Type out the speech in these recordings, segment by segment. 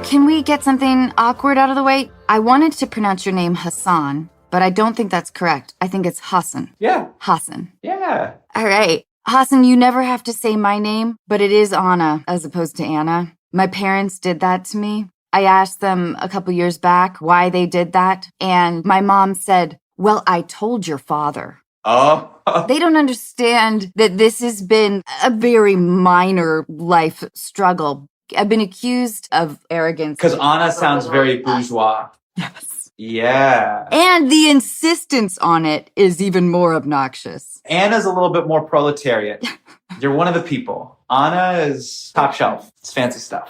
Can we get something awkward out of the way? I wanted to pronounce your name Hasan, but I don't think that's correct. I think it's Hasan. Yeah. Hasan. Yeah. All right. Hasan, you never have to say my name, but it is Anna as opposed to Anna. My parents did that to me. I asked them a couple years back why they did that, and my mom said, well, I told your father. Oh. They don't understand that this has been a very minor life struggle. I've been accused of arrogance. Because Anna sounds very bourgeois. Yes. Yeah. And the insistence on it is even more obnoxious. Anna's a little bit more proletariat. You're one of the people. Anna is top shelf. It's fancy stuff.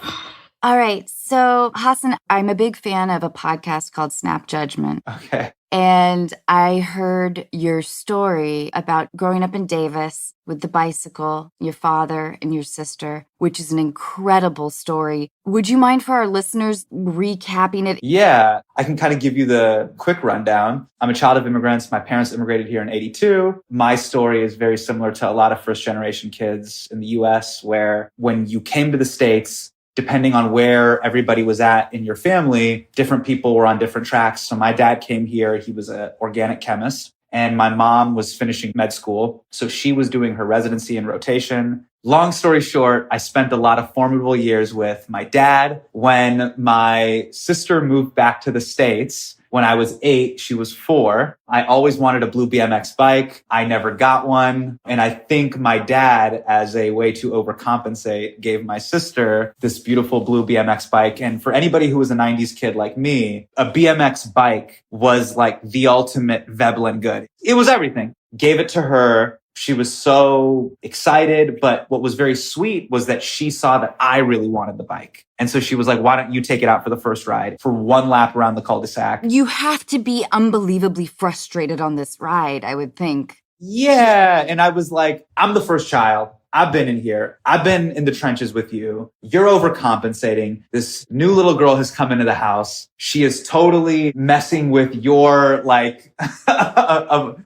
All right. So, Hasan, I'm a big fan of a podcast called Snap Judgment. Okay. And I heard your story about growing up in Davis with the bicycle, your father and your sister, which is an incredible story. Would you mind for our listeners recapping it? Yeah, I can kind of give you the quick rundown. I'm a child of immigrants. My parents immigrated here in 82. My story is very similar to a lot of first generation kids in the US, where when you came to the States, depending on where everybody was at in your family, different people were on different tracks. So my dad came here. He was an organic chemist. And my mom was finishing med school. So she was doing her residency and rotation. Long story short, I spent a lot of formidable years with my dad. When my sister moved back to the States, when I was 8, she was 4. I always wanted a blue BMX bike. I never got one. And I think my dad, as a way to overcompensate, gave my sister this beautiful blue BMX bike. And for anybody who was a 90s kid like me, a BMX bike was like the ultimate Veblen good. It was everything. Gave it to her. She was so excited, but what was very sweet was that she saw that I really wanted the bike. And so she was like, why don't you take it out for the first ride for one lap around the cul-de-sac? You have to be unbelievably frustrated on this ride, I would think. Yeah. And I was like, I'm the first child. I've been in here. I've been in the trenches with you. You're overcompensating. This new little girl has come into the house. She is totally messing with your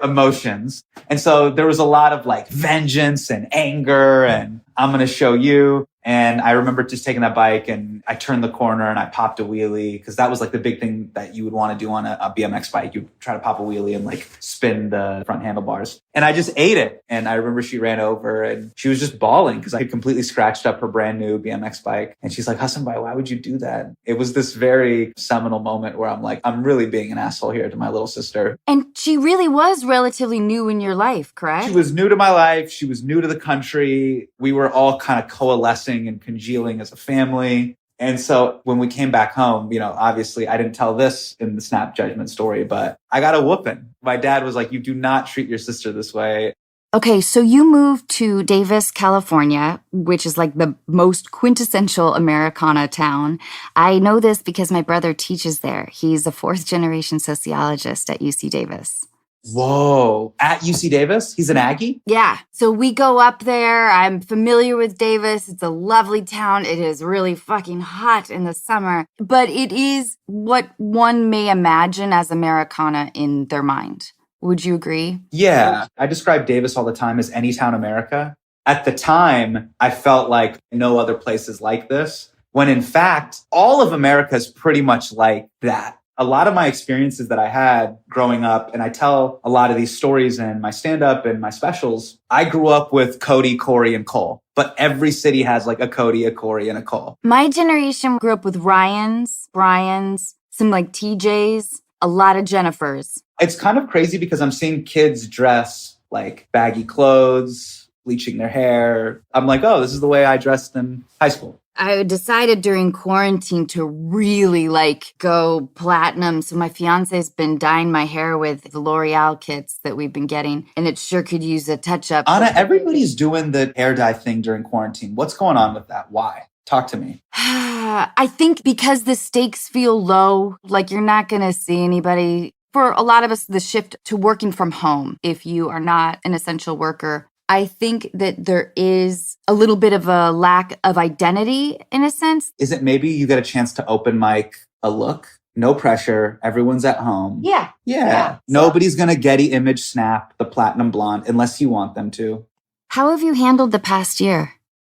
emotions. And so there was a lot of like vengeance and anger and I'm going to show you. And I remember just taking that bike and I turned the corner and I popped a wheelie because that was like the big thing that you would want to do on a BMX bike. You'd try to pop a wheelie and like spin the front handlebars. And I just ate it. And I remember she ran over and she was just bawling because I had completely scratched up her brand new BMX bike. And she's like, Hasan Bhai, why would you do that? It was this very seminal moment where I'm like, I'm really being an asshole here to my little sister. And she really was relatively new in your life, correct? She was new to my life. She was new to the country. We were all kind of coalescing and congealing as a family. And so when we came back home, obviously I didn't tell this in the Snap Judgment story, but I got a whooping. My dad was like, you do not treat your sister this way. Okay, so you moved to Davis, California, which is like the most quintessential Americana town. I know this because my brother teaches there. He's a 4th generation sociologist at UC Davis. Whoa. At UC Davis? He's an Aggie? Yeah. So we go up there. I'm familiar with Davis. It's a lovely town. It is really fucking hot in the summer. But it is what one may imagine as Americana in their mind. Would you agree? Yeah. I describe Davis all the time as Anytown America. At the time, I felt like no other place is like this, when in fact, all of America is pretty much like that. A lot of my experiences that I had growing up, and I tell a lot of these stories in my stand-up and my specials, I grew up with Cody, Corey, and Cole. But every city has like a Cody, a Corey, and a Cole. My generation grew up with Ryans, Bryans, some like TJs, a lot of Jennifers. It's kind of crazy because I'm seeing kids dress like baggy clothes, bleaching their hair. I'm like, oh, this is the way I dressed in high school. I decided during quarantine to really go platinum. So my fiance's been dyeing my hair with the L'Oreal kits that we've been getting. And it sure could use a touch up. Anna, everybody's doing the hair dye thing during quarantine. What's going on with that? Why? Talk to me. I think because the stakes feel low, like you're not going to see anybody. For a lot of us, the shift to working from home, if you are not an essential worker, I think that there is a little bit of a lack of identity in a sense. Is it maybe you get a chance to open mic a look? No pressure. Everyone's at home. Yeah. Nobody's going to Getty image snap the platinum blonde unless you want them to. How have you handled the past year?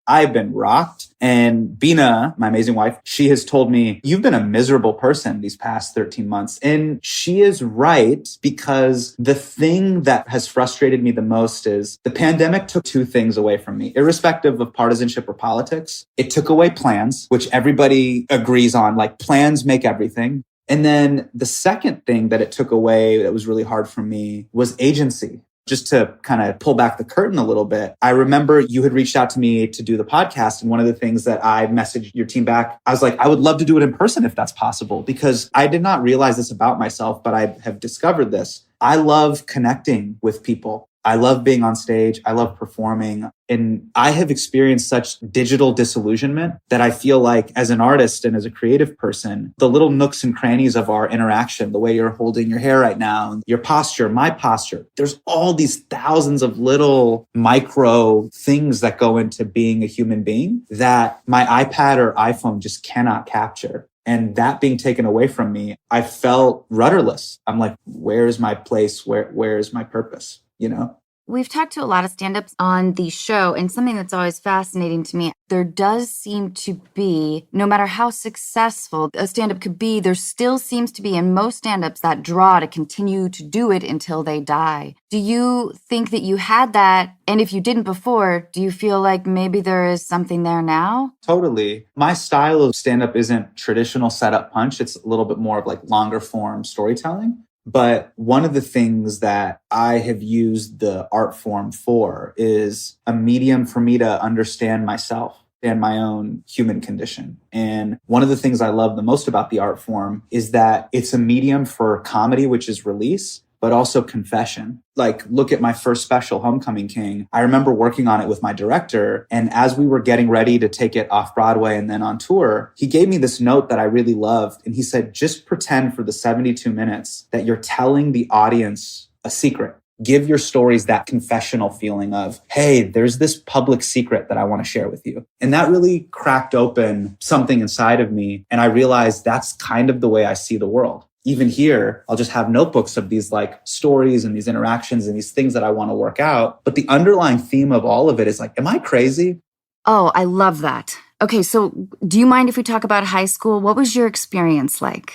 I've been rocked. And Bina, my amazing wife, she has told me, you've been a miserable person these past 13 months. And she is right, because the thing that has frustrated me the most is the pandemic took two things away from me, irrespective of partisanship or politics. It took away plans, which everybody agrees on, like plans make everything. And then the second thing that it took away that was really hard for me was agency. Just to kind of pull back the curtain a little bit, I remember you had reached out to me to do the podcast. And one of the things that I messaged your team back, I was like, I would love to do it in person if that's possible, because I did not realize this about myself, but I have discovered this. I love connecting with people. I love being on stage. I love performing. And I have experienced such digital disillusionment that I feel like as an artist and as a creative person, the little nooks and crannies of our interaction, the way you're holding your hair right now, your posture, my posture, there's all these thousands of little micro things that go into being a human being that my iPad or iPhone just cannot capture. And that being taken away from me, I felt rudderless. I'm like, where is my place? Where is my purpose? You know? We've talked to a lot of stand-ups on the show, and something that's always fascinating to me, there does seem to be, no matter how successful a stand-up could be, there still seems to be in most stand-ups that draw to continue to do it until they die. Do you think that you had that? And if you didn't before, do you feel like maybe there is something there now? Totally. My style of stand-up isn't traditional setup punch. It's a little bit more of like longer form storytelling. But one of the things that I have used the art form for is a medium for me to understand myself and my own human condition. And one of the things I love the most about the art form is that it's a medium for comedy, which is release, but also confession. Like, look at my first special, Homecoming King. I remember working on it with my director. And as we were getting ready to take it off Broadway and then on tour, he gave me this note that I really loved. And he said, just pretend for the 72 minutes that you're telling the audience a secret. Give your stories that confessional feeling of, hey, there's this public secret that I want to share with you. And that really cracked open something inside of me. And I realized that's kind of the way I see the world. Even here, I'll just have notebooks of these like stories and these interactions and these things that I want to work out. But the underlying theme of all of it is like, am I crazy? Oh, I love that. Okay, so do you mind if we talk about high school? What was your experience like?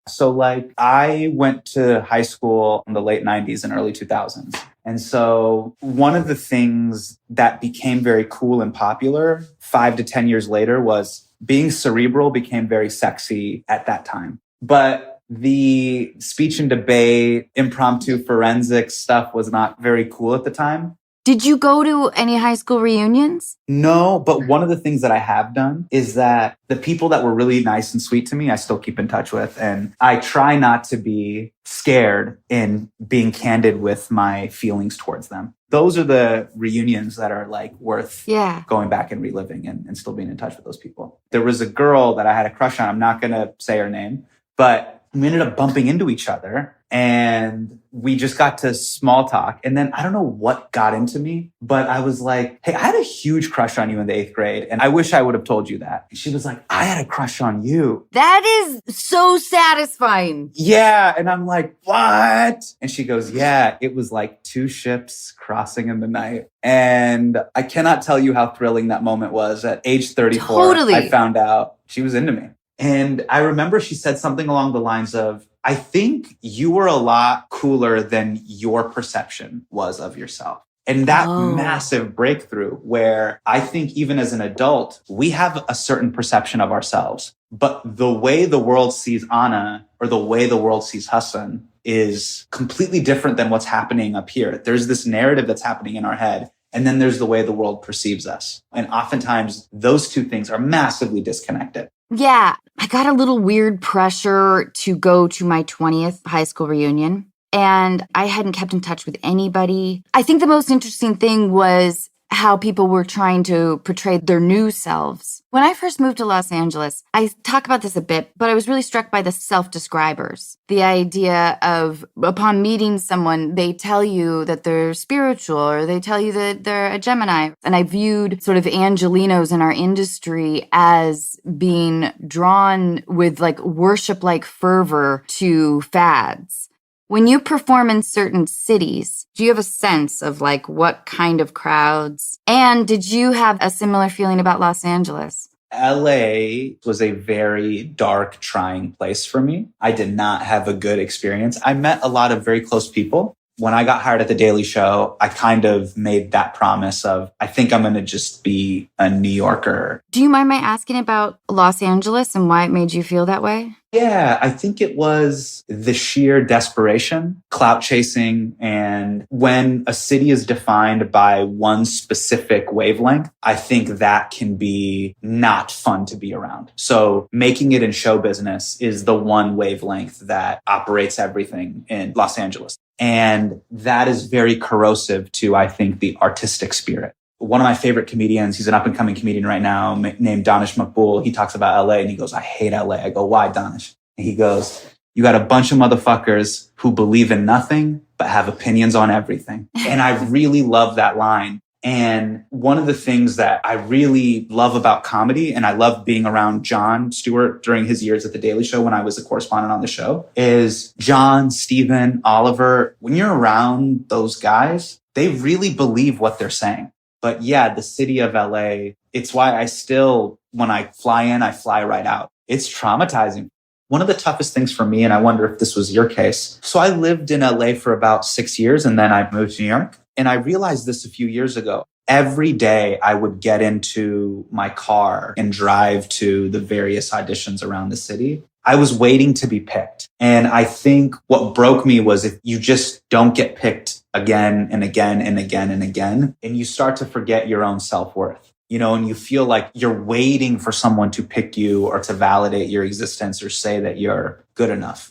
So like I went to high school in the late 90s and early 2000s. And so one of the things that became very cool and popular 5 to 10 years later was being cerebral became very sexy at that time. But the speech and debate, impromptu forensics stuff was not very cool at the time. Did you go to any high school reunions? No, but one of the things that I have done is that the people that were really nice and sweet to me, I still keep in touch with. And I try not to be scared in being candid with my feelings towards them. Those are the reunions that are like worth going back and reliving and still being in touch with those people. There was a girl that I had a crush on. I'm not going to say her name, but we ended up bumping into each other and we just got to small talk. And then I don't know what got into me, but I was like, hey, I had a huge crush on you in the 8th grade. And I wish I would have told you that. And she was like, I had a crush on you. That is so satisfying. Yeah. And I'm like, what? And she goes, yeah, it was like two ships crossing in the night. And I cannot tell you how thrilling that moment was. At age 34, Totally. I found out she was into me. And I remember she said something along the lines of, I think you were a lot cooler than your perception was of yourself. And that massive breakthrough where I think even as an adult, we have a certain perception of ourselves. But the way the world sees Anna or the way the world sees Hasan is completely different than what's happening up here. There's this narrative that's happening in our head. And then there's the way the world perceives us. And oftentimes those two things are massively disconnected. Yeah, I got a little weird pressure to go to my 20th high school reunion, and I hadn't kept in touch with anybody. I think the most interesting thing was how people were trying to portray their new selves. When I first moved to Los Angeles, I talk about this a bit, but I was really struck by the self-describers. The idea of upon meeting someone, they tell you that they're spiritual or they tell you that they're a Gemini. And I viewed sort of Angelinos in our industry as being drawn with like worship-like fervor to fads. When you perform in certain cities, Do you have a sense of like what kind of crowds? And did you have a similar feeling about Los Angeles? LA was a very dark, trying place for me. I did not have a good experience. I met a lot of very close people. When I got hired at The Daily Show, I kind of made that promise of, I think I'm going to just be a New Yorker. Do you mind my asking about Los Angeles and why it made you feel that way? Yeah, I think it was the sheer desperation, clout chasing. And when a city is defined by one specific wavelength, I think that can be not fun to be around. So making it in show business is the one wavelength that operates everything in Los Angeles. And that is very corrosive to, I think, the artistic spirit. One of my favorite comedians, he's an up-and-coming comedian right now named Danish Makbul. He talks about LA and he goes, I hate LA. I go, why, Danish? And he goes, you got a bunch of motherfuckers who believe in nothing but have opinions on everything. And I really love that line. And one of the things that I really love about comedy, and I love being around Jon Stewart during his years at The Daily Show when I was a correspondent on the show, is Jon, Stephen, Oliver. When you're around those guys, they really believe what they're saying. But yeah, the city of LA, it's why I still, when I fly in, I fly right out. It's traumatizing. One of the toughest things for me, and I wonder if this was your case. So I lived in LA for about 6 years and then I moved to New York. And I realized this a few years ago. Every day I would get into my car and drive to the various auditions around the city. I was waiting to be picked. And I think what broke me was if you just don't get picked again and again and again and again, and you start to forget your own self-worth, and you feel like you're waiting for someone to pick you or to validate your existence or say that you're good enough.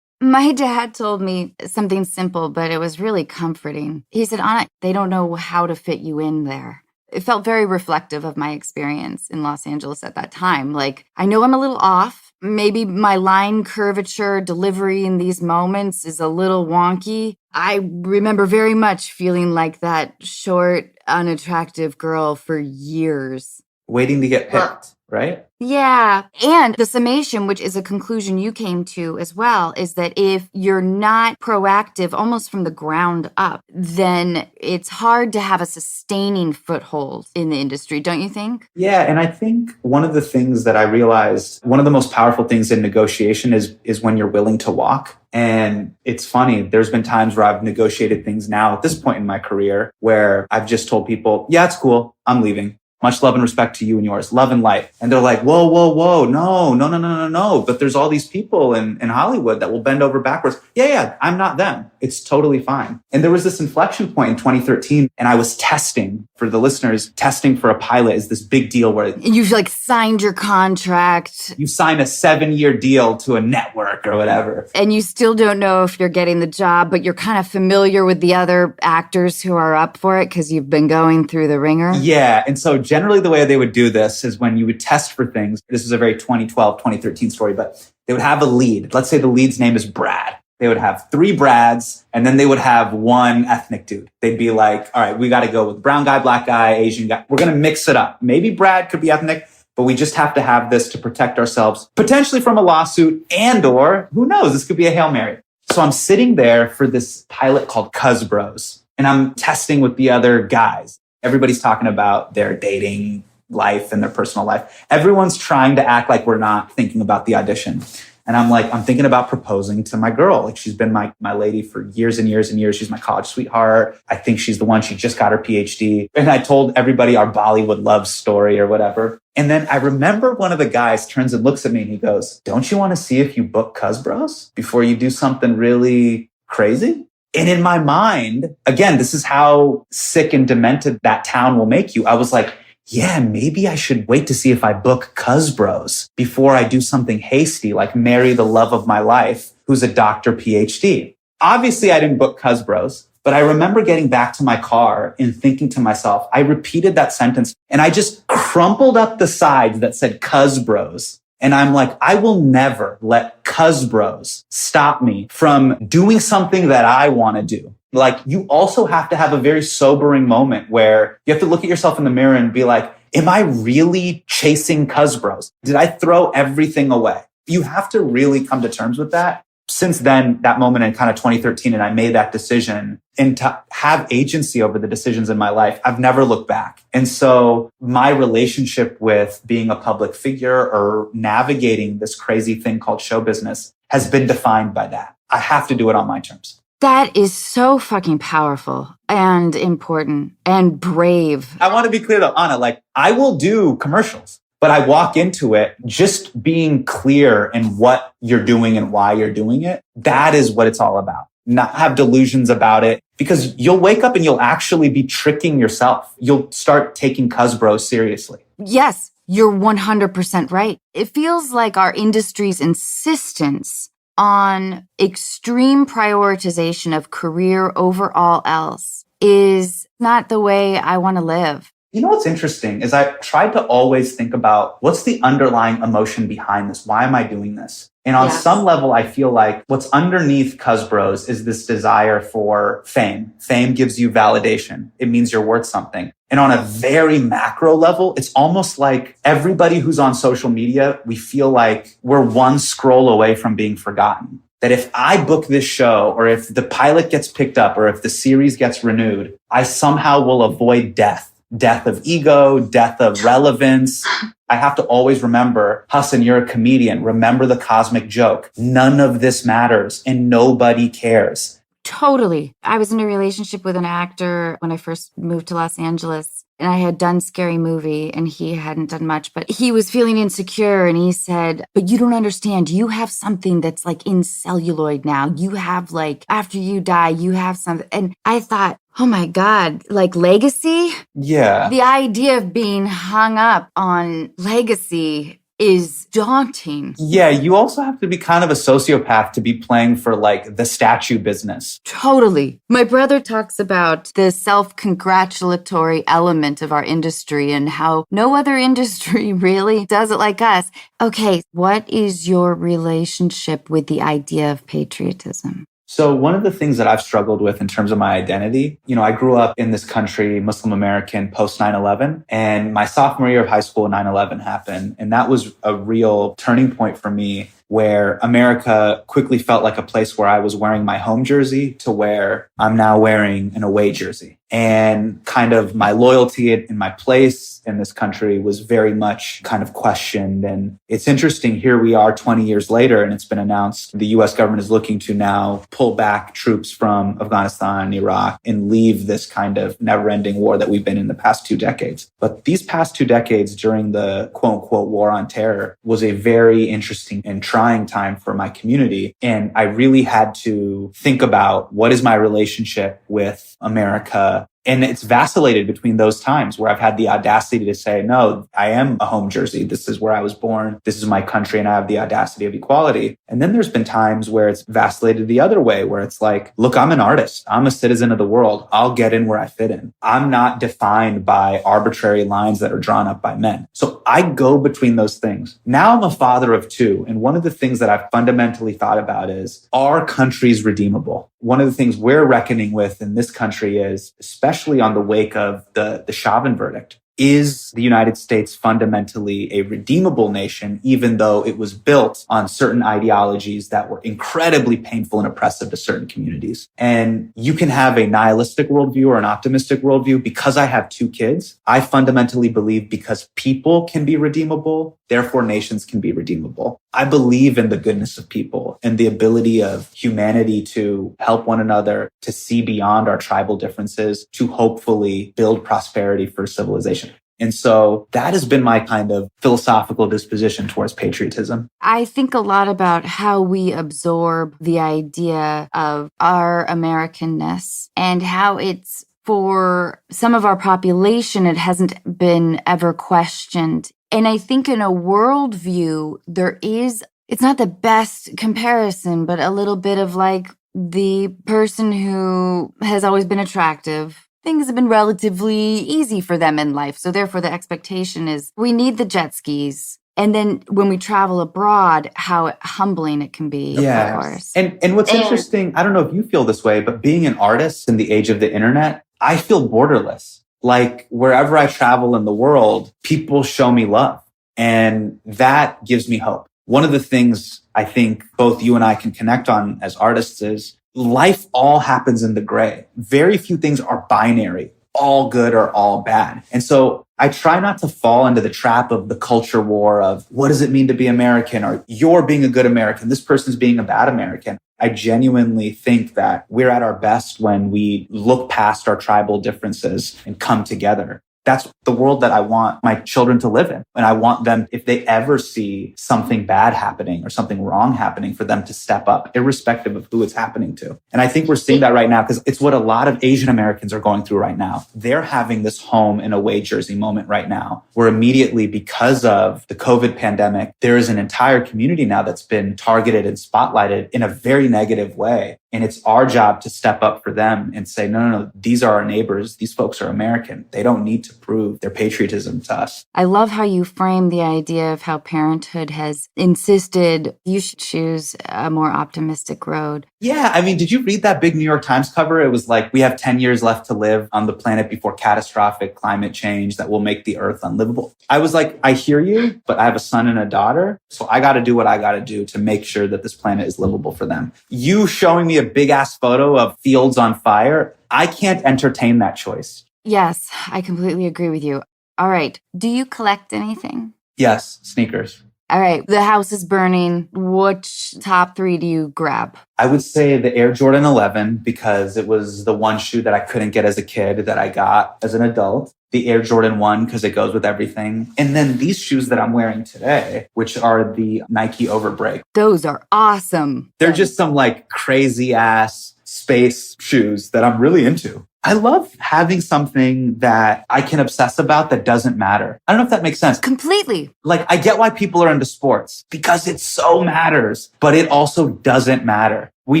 My dad told me something simple, but it was really comforting. He said, Anna, they don't know how to fit you in there. It felt very reflective of my experience in Los Angeles at that time. Like, I know I'm a little off. Maybe my line curvature delivery in these moments is a little wonky. I remember very much feeling like that short, unattractive girl for years. Waiting to get picked, right? Yeah. And the summation, which is a conclusion you came to as well, is that if you're not proactive almost from the ground up, then it's hard to have a sustaining foothold in the industry, don't you think? Yeah. And I think one of the things that I realized, one of the most powerful things in negotiation is when you're willing to walk. And it's funny, there's been times where I've negotiated things now at this point in my career where I've just told people, yeah, it's cool, I'm leaving. Much love and respect to you and yours. Love and light. And they're like, whoa, whoa, whoa. No. But there's all these people in Hollywood that will bend over backwards. Yeah, I'm not them. It's totally fine. And there was this inflection point in 2013 and I was testing, for the listeners, testing for a pilot is this big deal where you've like signed your contract. You sign a 7-year deal to a network or whatever. And you still don't know if you're getting the job, but you're kind of familiar with the other actors who are up for it because you've been going through the ringer. Yeah. And so generally the way they would do this is when you would test for things. This is a very 2012, 2013 story, but they would have a lead. Let's say the lead's name is Brad. They would have 3 Brads, and then they would have 1 ethnic dude. They'd be like, all right, we got to go with brown guy, black guy, Asian guy. We're going to mix it up. Maybe Brad could be ethnic, but we just have to have this to protect ourselves, potentially from a lawsuit and or who knows, this could be a Hail Mary. So I'm sitting there for this pilot called Cuz Bros, and I'm testing with the other guys. Everybody's talking about their dating life and their personal life. Everyone's trying to act like we're not thinking about the audition. And I'm like, I'm thinking about proposing to my girl. Like she's been my lady for years and years and years. She's my college sweetheart. I think she's the one. She just got her PhD. And I told everybody our Bollywood love story or whatever. And then I remember one of the guys turns and looks at me and he goes, don't you want to see if you book Cuz Bros before you do something really crazy? And in my mind, again, this is how sick and demented that town will make you. I was like, yeah, maybe I should wait to see if I book Cuz Bros before I do something hasty, like marry the love of my life, who's a doctor PhD. Obviously, I didn't book Cuz Bros, but I remember getting back to my car and thinking to myself, I repeated that sentence and I just crumpled up the sides that said Cuz Bros. And I'm like, I will never let Cuz Bros stop me from doing something that I want to do. Like, you also have to have a very sobering moment where you have to look at yourself in the mirror and be like, am I really chasing Cuz Bros? Did I throw everything away? You have to really come to terms with that. since then, that moment in kind of 2013, and I made that decision, and to have agency over the decisions in my life, I've never looked back. And so my relationship with being a public figure or navigating this crazy thing called show business has been defined by that. I have to do it on my terms. That is so fucking powerful and important and brave. I want to be clear though, Anna, like I will do commercials, but I walk into it just being clear in what you're doing and why you're doing it. That is what it's all about. Not have delusions about it, because you'll wake up and you'll actually be tricking yourself. You'll start taking Cuzbro seriously. Yes, you're 100% right. It feels like our industry's insistence on extreme prioritization of career over all else is not the way I want to live. You know what's interesting is I tried to always think about what's the underlying emotion behind this? Why am I doing this? And on some level, I feel like what's underneath Cuzbros is this desire for fame. Fame gives you validation. It means you're worth something. And on a very macro level, it's almost like everybody who's on social media, we feel like we're one scroll away from being forgotten. That if I book this show, or if the pilot gets picked up, or if the series gets renewed, I somehow will avoid death. Death of ego, death of relevance. I have to always remember, Hasan, you're a comedian. Remember the cosmic joke. None of this matters and nobody cares. Totally. I was in a relationship with an actor when I first moved to Los Angeles, and I had done Scary Movie and he hadn't done much, but he was feeling insecure and he said, but you don't understand. You have something that's like in celluloid now. You have like, after you die, you have something. And I thought, oh my God, like legacy? Yeah. The idea of being hung up on legacy is daunting. Yeah, you also have to be kind of a sociopath to be playing for like the statue business. Totally. My brother talks about the self-congratulatory element of our industry and how no other industry really does it like us. Okay, what is your relationship with the idea of patriotism? So one of the things that I've struggled with in terms of my identity, I grew up in this country, Muslim American, post 9/11, and my sophomore year of high school, 9/11 happened. And that was a real turning point for me, where America quickly felt like a place where I was wearing my home jersey to where I'm now wearing an away jersey. And kind of my loyalty in my place in this country was very much kind of questioned. And it's interesting, here we are 20 years later, and it's been announced the US government is looking to now pull back troops from Afghanistan and Iraq and leave this kind of never-ending war that we've been in the past 2 decades. But these past 2 decades during the quote-unquote war on terror was a very interesting and trying time for my community. And I really had to think about, what is my relationship with America? And it's vacillated between those times where I've had the audacity to say, no, I am a home jersey. This is where I was born. This is my country. And I have the audacity of equality. And then there's been times where it's vacillated the other way, where it's like, look, I'm an artist. I'm a citizen of the world. I'll get in where I fit in. I'm not defined by arbitrary lines that are drawn up by men. So I go between those things. Now I'm a father of 2. And one of the things that I've fundamentally thought about is, are countries redeemable? One of the things we're reckoning with in this country is, especially on the wake of the Chauvin verdict, is the United States fundamentally a redeemable nation, even though it was built on certain ideologies that were incredibly painful and oppressive to certain communities? And you can have a nihilistic worldview or an optimistic worldview. Because I have 2 kids, I fundamentally believe because people can be redeemable, therefore nations can be redeemable. I believe in the goodness of people and the ability of humanity to help one another, to see beyond our tribal differences, to hopefully build prosperity for civilization. And so that has been my kind of philosophical disposition towards patriotism. I think a lot about how we absorb the idea of our Americanness and how it's, for some of our population, it hasn't been ever questioned. And I think in a worldview, it's not the best comparison, but a little bit of like the person who has always been attractive. Things have been relatively easy for them in life. So therefore the expectation is we need the jet skis. And then when we travel abroad, how humbling it can be, of course. And what's interesting, I don't know if you feel this way, but being an artist in the age of the internet, I feel borderless. Like wherever I travel in the world, people show me love. And that gives me hope. One of the things I think both you and I can connect on as artists is life all happens in the gray. Very few things are binary, all good or all bad. And so I try not to fall into the trap of the culture war of what does it mean to be American, or you're being a good American, this person's being a bad American. I genuinely think that we're at our best when we look past our tribal differences and come together. That's the world that I want my children to live in. And I want them, if they ever see something bad happening or something wrong happening, for them to step up, irrespective of who it's happening to. And I think we're seeing that right now because it's what a lot of Asian Americans are going through right now. They're having this home and away jersey moment right now, where immediately, because of the COVID pandemic, there is an entire community now that's been targeted and spotlighted in a very negative way. And it's our job to step up for them and say, no, these are our neighbors. These folks are American. They don't need to prove their patriotism to us. I love how you frame the idea of how parenthood has insisted you should choose a more optimistic road. Yeah. I mean, did you read that big New York Times cover? It was like, we have 10 years left to live on the planet before catastrophic climate change that will make the earth unlivable. I was like, I hear you, but I have a son and a daughter. So I got to do what I got to do to make sure that this planet is livable for them. You showing me a big ass photo of fields on fire, I can't entertain that choice. Yes, I completely agree with you. All right. Do you collect anything? Yes, sneakers. All right. The house is burning. Which top 3 do you grab? I would say the Air Jordan 11, because it was the one shoe that I couldn't get as a kid that I got as an adult. The Air Jordan 1, because it goes with everything. And then these shoes that I'm wearing today, which are the Nike Overbreak. Those are awesome. They're just some like crazy ass space shoes that I'm really into. I love having something that I can obsess about that doesn't matter. I don't know if that makes sense. Completely. Like, I get why people are into sports because it so matters, but it also doesn't matter. We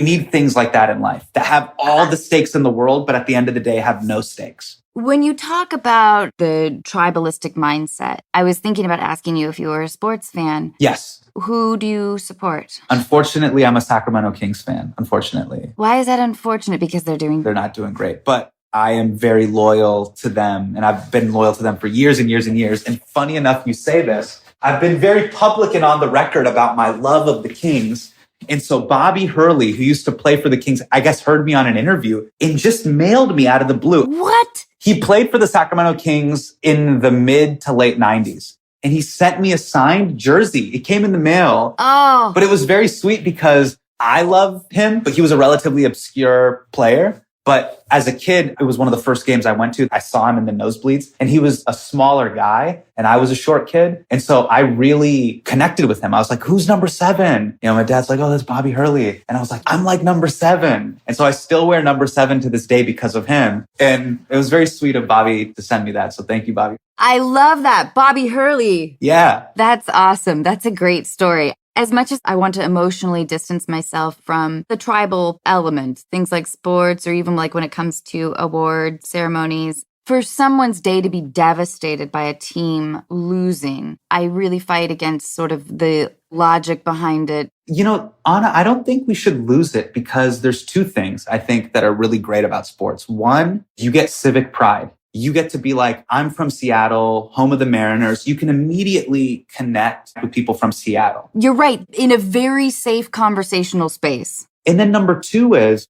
need things like that in life that have all the stakes in the world, but at the end of the day have no stakes. When you talk about the tribalistic mindset, I was thinking about asking you if you were a sports fan. Yes. Who do you support? Unfortunately, I'm a Sacramento Kings fan, unfortunately. Why is that unfortunate? Because they're not doing great. But I am very loyal to them, and I've been loyal to them for years and years and years. And funny enough, you say this, I've been very public and on the record about my love of the Kings. And so Bobby Hurley, who used to play for the Kings, I guess heard me on an interview and just mailed me out of the blue. What? He played for the Sacramento Kings in the mid to late 90s. And he sent me a signed jersey. It came in the mail. Oh. But it was very sweet because I love him, but he was a relatively obscure player. But as a kid, it was one of the first games I went to. I saw him in the nosebleeds, and he was a smaller guy and I was a short kid. And so I really connected with him. I was like, who's number 7? You know, my dad's like, oh, that's Bobby Hurley. And I was like, I'm like number 7. And so I still wear number 7 to this day because of him. And it was very sweet of Bobby to send me that. So thank you, Bobby. I love that. Bobby Hurley. Yeah. That's awesome. That's a great story. As much as I want to emotionally distance myself from the tribal element, things like sports or even like when it comes to award ceremonies, for someone's day to be devastated by a team losing, I really fight against sort of the logic behind it. You know, Anna, I don't think we should lose it because there's 2 things I think that are really great about sports. One, you get civic pride. You get to be like, I'm from Seattle, home of the Mariners. You can immediately connect with people from Seattle. You're right. In a very safe conversational space. And then number 2 is,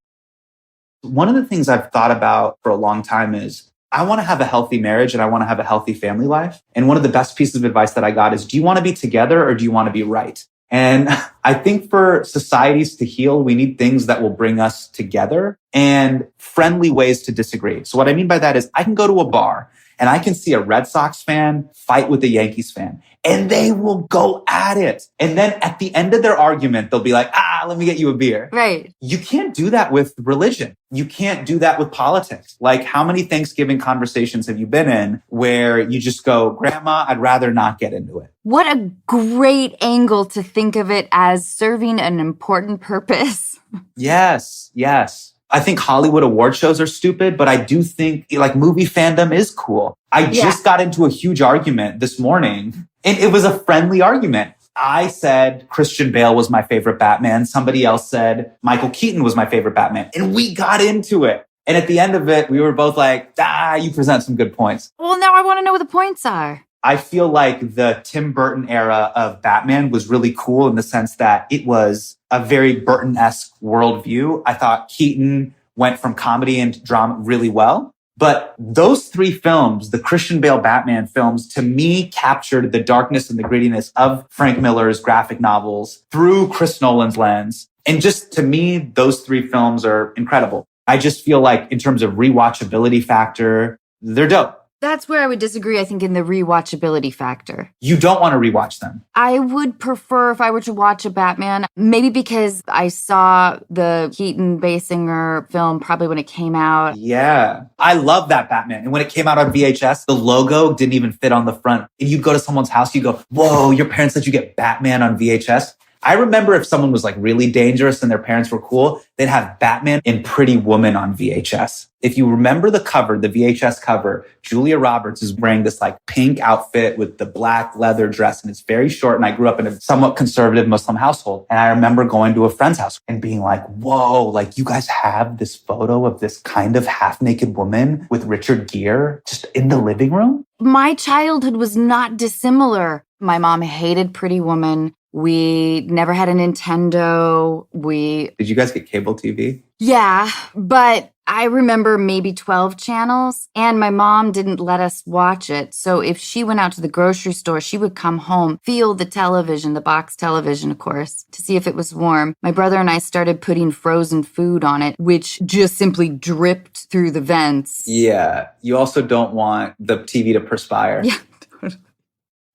one of the things I've thought about for a long time is, I want to have a healthy marriage and I want to have a healthy family life. And one of the best pieces of advice that I got is, do you want to be together or do you want to be right? And I think for societies to heal, we need things that will bring us together and friendly ways to disagree. So what I mean by that is, I can go to a bar and I can see a Red Sox fan fight with a Yankees fan, and they will go at it. And then at the end of their argument, they'll be like, let me get you a beer. Right. You can't do that with religion. You can't do that with politics. Like, how many Thanksgiving conversations have you been in where you just go, Grandma, I'd rather not get into it? What a great angle to think of it as serving an important purpose. Yes, yes. I think Hollywood award shows are stupid, but I do think like movie fandom is cool. I just got into a huge argument this morning, and it was a friendly argument. I said Christian Bale was my favorite Batman. Somebody else said Michael Keaton was my favorite Batman. And we got into it. And at the end of it, we were both like, you present some good points. Well, now I want to know what the points are. I feel like the Tim Burton era of Batman was really cool in the sense that it was a very Burton-esque worldview. I thought Keaton went from comedy and drama really well. But those three films, the Christian Bale Batman films, to me captured the darkness and the grittiness of Frank Miller's graphic novels through Chris Nolan's lens. And just to me, those three films are incredible. I just feel like in terms of rewatchability factor, they're dope. That's where I would disagree, I think, in the rewatchability factor. You don't want to rewatch them. I would prefer if I were to watch a Batman, maybe because I saw the Keaton Basinger film probably when it came out. Yeah. I love that Batman. And when it came out on VHS, the logo didn't even fit on the front. And you'd go to someone's house, you go, whoa, your parents let you get Batman on VHS? I remember if someone was like really dangerous and their parents were cool, they'd have Batman and Pretty Woman on VHS. If you remember the cover, the VHS cover, Julia Roberts is wearing this like pink outfit with the black leather dress, and it's very short. And I grew up in a somewhat conservative Muslim household. And I remember going to a friend's house and being like, whoa, like you guys have this photo of this kind of half naked woman with Richard Gere just in the living room? My childhood was not dissimilar. My mom hated Pretty Woman. We never had a Nintendo. Did you guys get cable TV? Yeah, but I remember maybe 12 channels, and my mom didn't let us watch it. So if she went out to the grocery store, she would come home, feel the television, the box television, of course, to see if it was warm. My brother and I started putting frozen food on it, which just simply dripped through the vents. Yeah. You also don't want the TV to perspire. Yeah.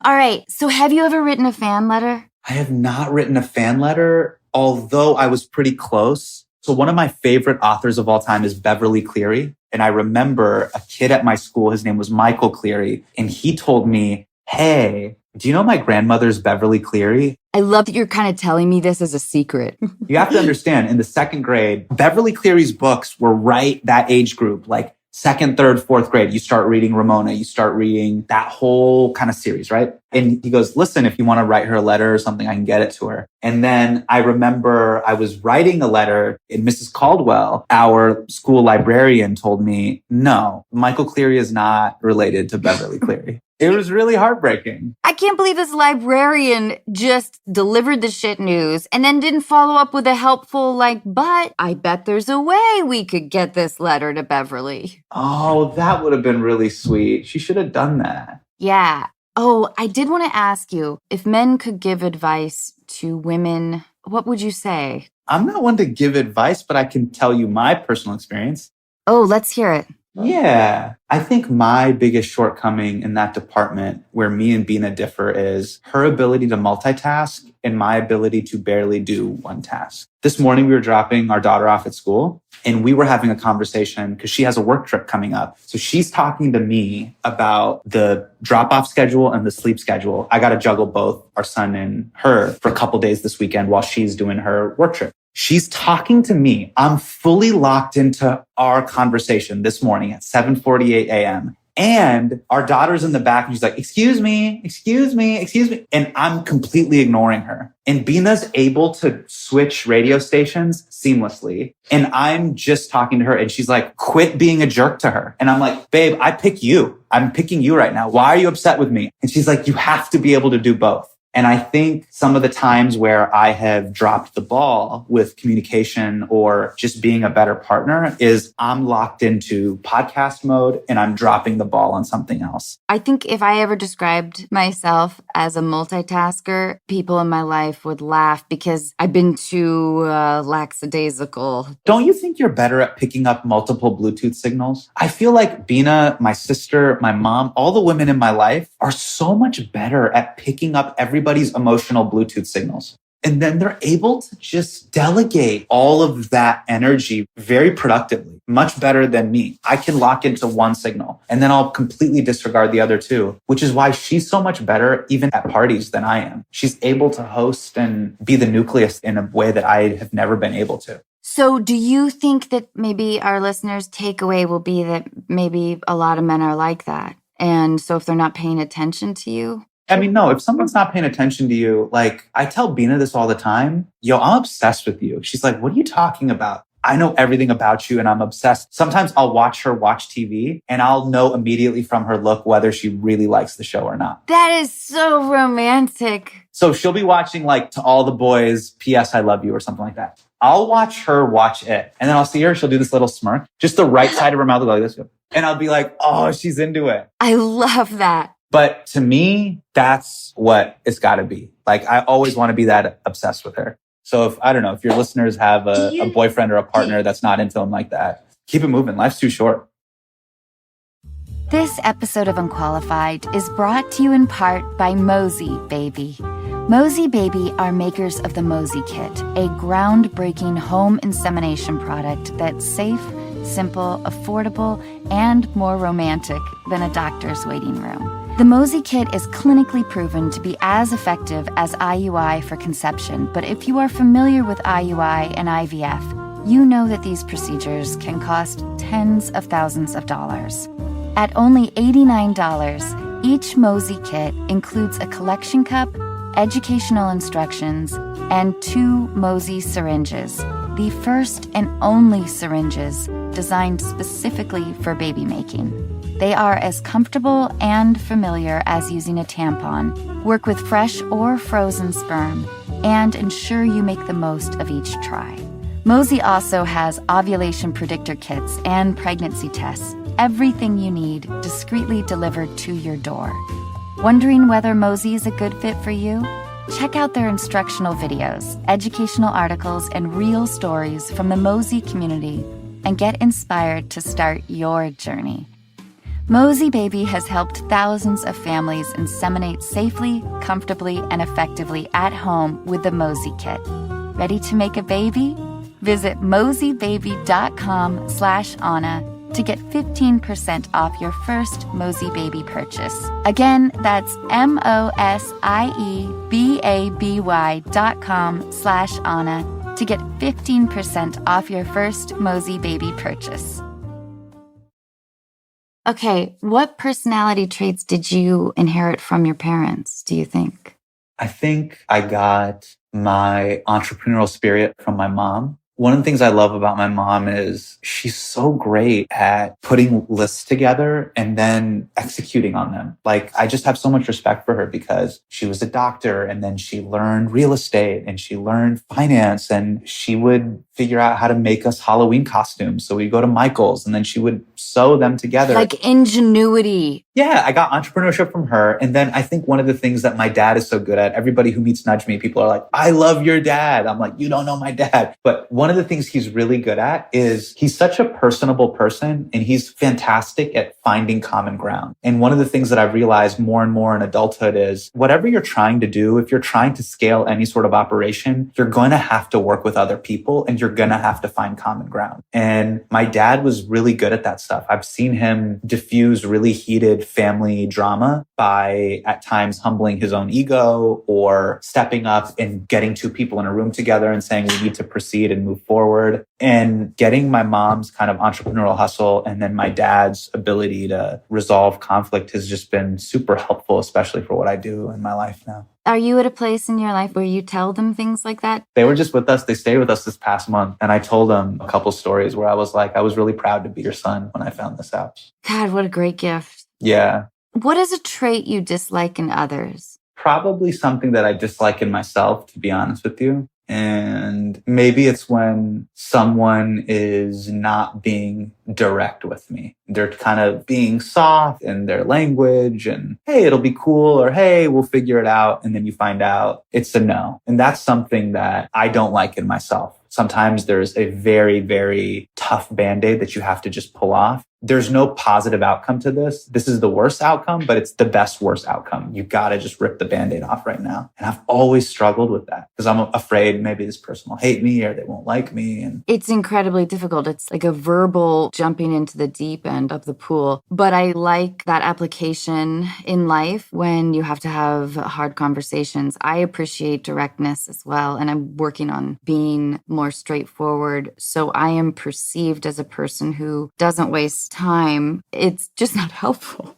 All right. So have you ever written a fan letter? I have not written a fan letter, although I was pretty close. So one of my favorite authors of all time is Beverly Cleary. And I remember a kid at my school, his name was Michael Cleary. And he told me, hey, do you know my grandmother's Beverly Cleary? I love that you're kind of telling me this as a secret. You have to understand, in the second grade, Beverly Cleary's books were right that age group, like second, third, fourth grade. You start reading Ramona, you start reading that whole kind of series, right? And he goes, listen, if you want to write her a letter or something, I can get it to her. And then I remember I was writing a letter and Mrs. Caldwell, our school librarian, told me, no, Michael Cleary is not related to Beverly Cleary. It was really heartbreaking. I can't believe this librarian just delivered the shit news and then didn't follow up with a helpful, but I bet there's a way we could get this letter to Beverly. Oh, that would have been really sweet. She should have done that. Yeah. Oh, I did want to ask you, if men could give advice to women, what would you say? I'm not one to give advice, but I can tell you my personal experience. Oh, let's hear it. Yeah. I think my biggest shortcoming in that department where me and Bina differ is her ability to multitask and my ability to barely do one task. This morning, we were dropping our daughter off at school and we were having a conversation because she has a work trip coming up. So she's talking to me about the drop-off schedule and the sleep schedule. I got to juggle both our son and her for a couple days this weekend while she's doing her work trip. She's talking to me. I'm fully locked into our conversation this morning at 7:48 a.m. And our daughter's in the back and she's like, excuse me. And I'm completely ignoring her. And Bina's able to switch radio stations seamlessly. And I'm just talking to her and she's like, quit being a jerk to her. And I'm like, babe, I pick you. I'm picking you right now. Why are you upset with me? And she's like, you have to be able to do both. And I think some of the times where I have dropped the ball with communication or just being a better partner is I'm locked into podcast mode and I'm dropping the ball on something else. I think if I ever described myself as a multitasker, people in my life would laugh because I've been too lackadaisical. Don't you think you're better at picking up multiple Bluetooth signals? I feel like Bina, my sister, my mom, all the women in my life are so much better at picking up everybody's emotional Bluetooth signals. And then they're able to just delegate all of that energy very productively, much better than me. I can lock into one signal and then I'll completely disregard the other two, which is why she's so much better even at parties than I am. She's able to host and be the nucleus in a way that I have never been able to. So do you think that maybe our listeners' takeaway will be that maybe a lot of men are like that? And so if they're not paying attention to you? I mean, no, if someone's not paying attention to you, I tell Bina this all the time, yo, I'm obsessed with you. She's like, what are you talking about? I know everything about you and I'm obsessed. Sometimes I'll watch her watch TV and I'll know immediately from her look whether she really likes the show or not. That is so romantic. So she'll be watching like To All the Boys, P.S. I Love You or something like that. I'll watch her watch it. And then I'll see her. She'll do this little smirk. Just the right side of her mouth will go like this. And I'll be like, oh, she's into it. I love that. But to me, that's what it's got to be. Like, I always want to be that obsessed with her. So if, I don't know, if your listeners have a boyfriend or a partner that's not into them like that, keep it moving. Life's too short. This episode of Unqualified is brought to you in part by Mosey Baby. Mosey Baby are makers of the Mosey Kit, a groundbreaking home insemination product that's safe, simple, affordable, and more romantic than a doctor's waiting room. The Mosey Kit is clinically proven to be as effective as IUI for conception, but if you are familiar with IUI and IVF, you know that these procedures can cost tens of thousands of dollars. At only $89, each Mosey Kit includes a collection cup, educational instructions, and 2 Mosey syringes, the first and only syringes designed specifically for baby making. They are as comfortable and familiar as using a tampon, work with fresh or frozen sperm, and ensure you make the most of each try. Mosey also has ovulation predictor kits and pregnancy tests, everything you need discreetly delivered to your door. Wondering whether Mosey is a good fit for you? Check out their instructional videos, educational articles, and real stories from the Mosey community and get inspired to start your journey. Mosey Baby has helped thousands of families inseminate safely, comfortably, and effectively at home with the Mosey Kit. Ready to make a baby? Visit moseybaby.com/Anna to get 15% off your first Mosey Baby purchase. Again, that's moseybaby.com/Anna to get 15% off your first Mosey Baby purchase. Okay, what personality traits did you inherit from your parents, do you think? I think I got my entrepreneurial spirit from my mom. One of the things I love about my mom is she's so great at putting lists together and then executing on them. Like, I just have so much respect for her because she was a doctor and then she learned real estate and she learned finance and she would figure out how to make us Halloween costumes. So we'd go to Michael's and then she would sew them together. Like ingenuity. Yeah, I got entrepreneurship from her. And then I think one of the things that my dad is so good at, everybody who meets Nudge Me, people are like, I love your dad. I'm like, you don't know my dad. But one of the things he's really good at is he's such a personable person and he's fantastic at finding common ground. And one of the things that I've realized more and more in adulthood is whatever you're trying to do, if you're trying to scale any sort of operation, you're going to have to work with other people and you're going to have to find common ground. And my dad was really good at that stuff. I've seen him diffuse really heated family drama by at times humbling his own ego or stepping up and getting 2 people in a room together and saying we need to proceed and move forward. And getting my mom's kind of entrepreneurial hustle and then my dad's ability to resolve conflict has just been super helpful, especially for what I do in my life now. Are you at a place in your life where you tell them things like that? They were just with us. They stayed with us this past month. And I told them a couple stories where I was like, I was really proud to be your son when I found this out. God, what a great gift. Yeah. What is a trait you dislike in others? Probably something that I dislike in myself, to be honest with you. And maybe it's when someone is not being direct with me. They're kind of being soft in their language and, hey, it'll be cool, or hey, we'll figure it out. And then you find out it's a no. And that's something that I don't like in myself. Sometimes there's a very, very tough Band-Aid that you have to just pull off. There's no positive outcome to this. This is the worst outcome, but it's the best worst outcome. You got to just rip the Band-Aid off right now. And I've always struggled with that because I'm afraid maybe this person will hate me or they won't like me. And it's incredibly difficult. It's like a verbal jumping into the deep end of the pool. But I like that application in life when you have to have hard conversations. I appreciate directness as well. And I'm working on being more straightforward. So I am perceived as a person who doesn't waste time. It's just not helpful.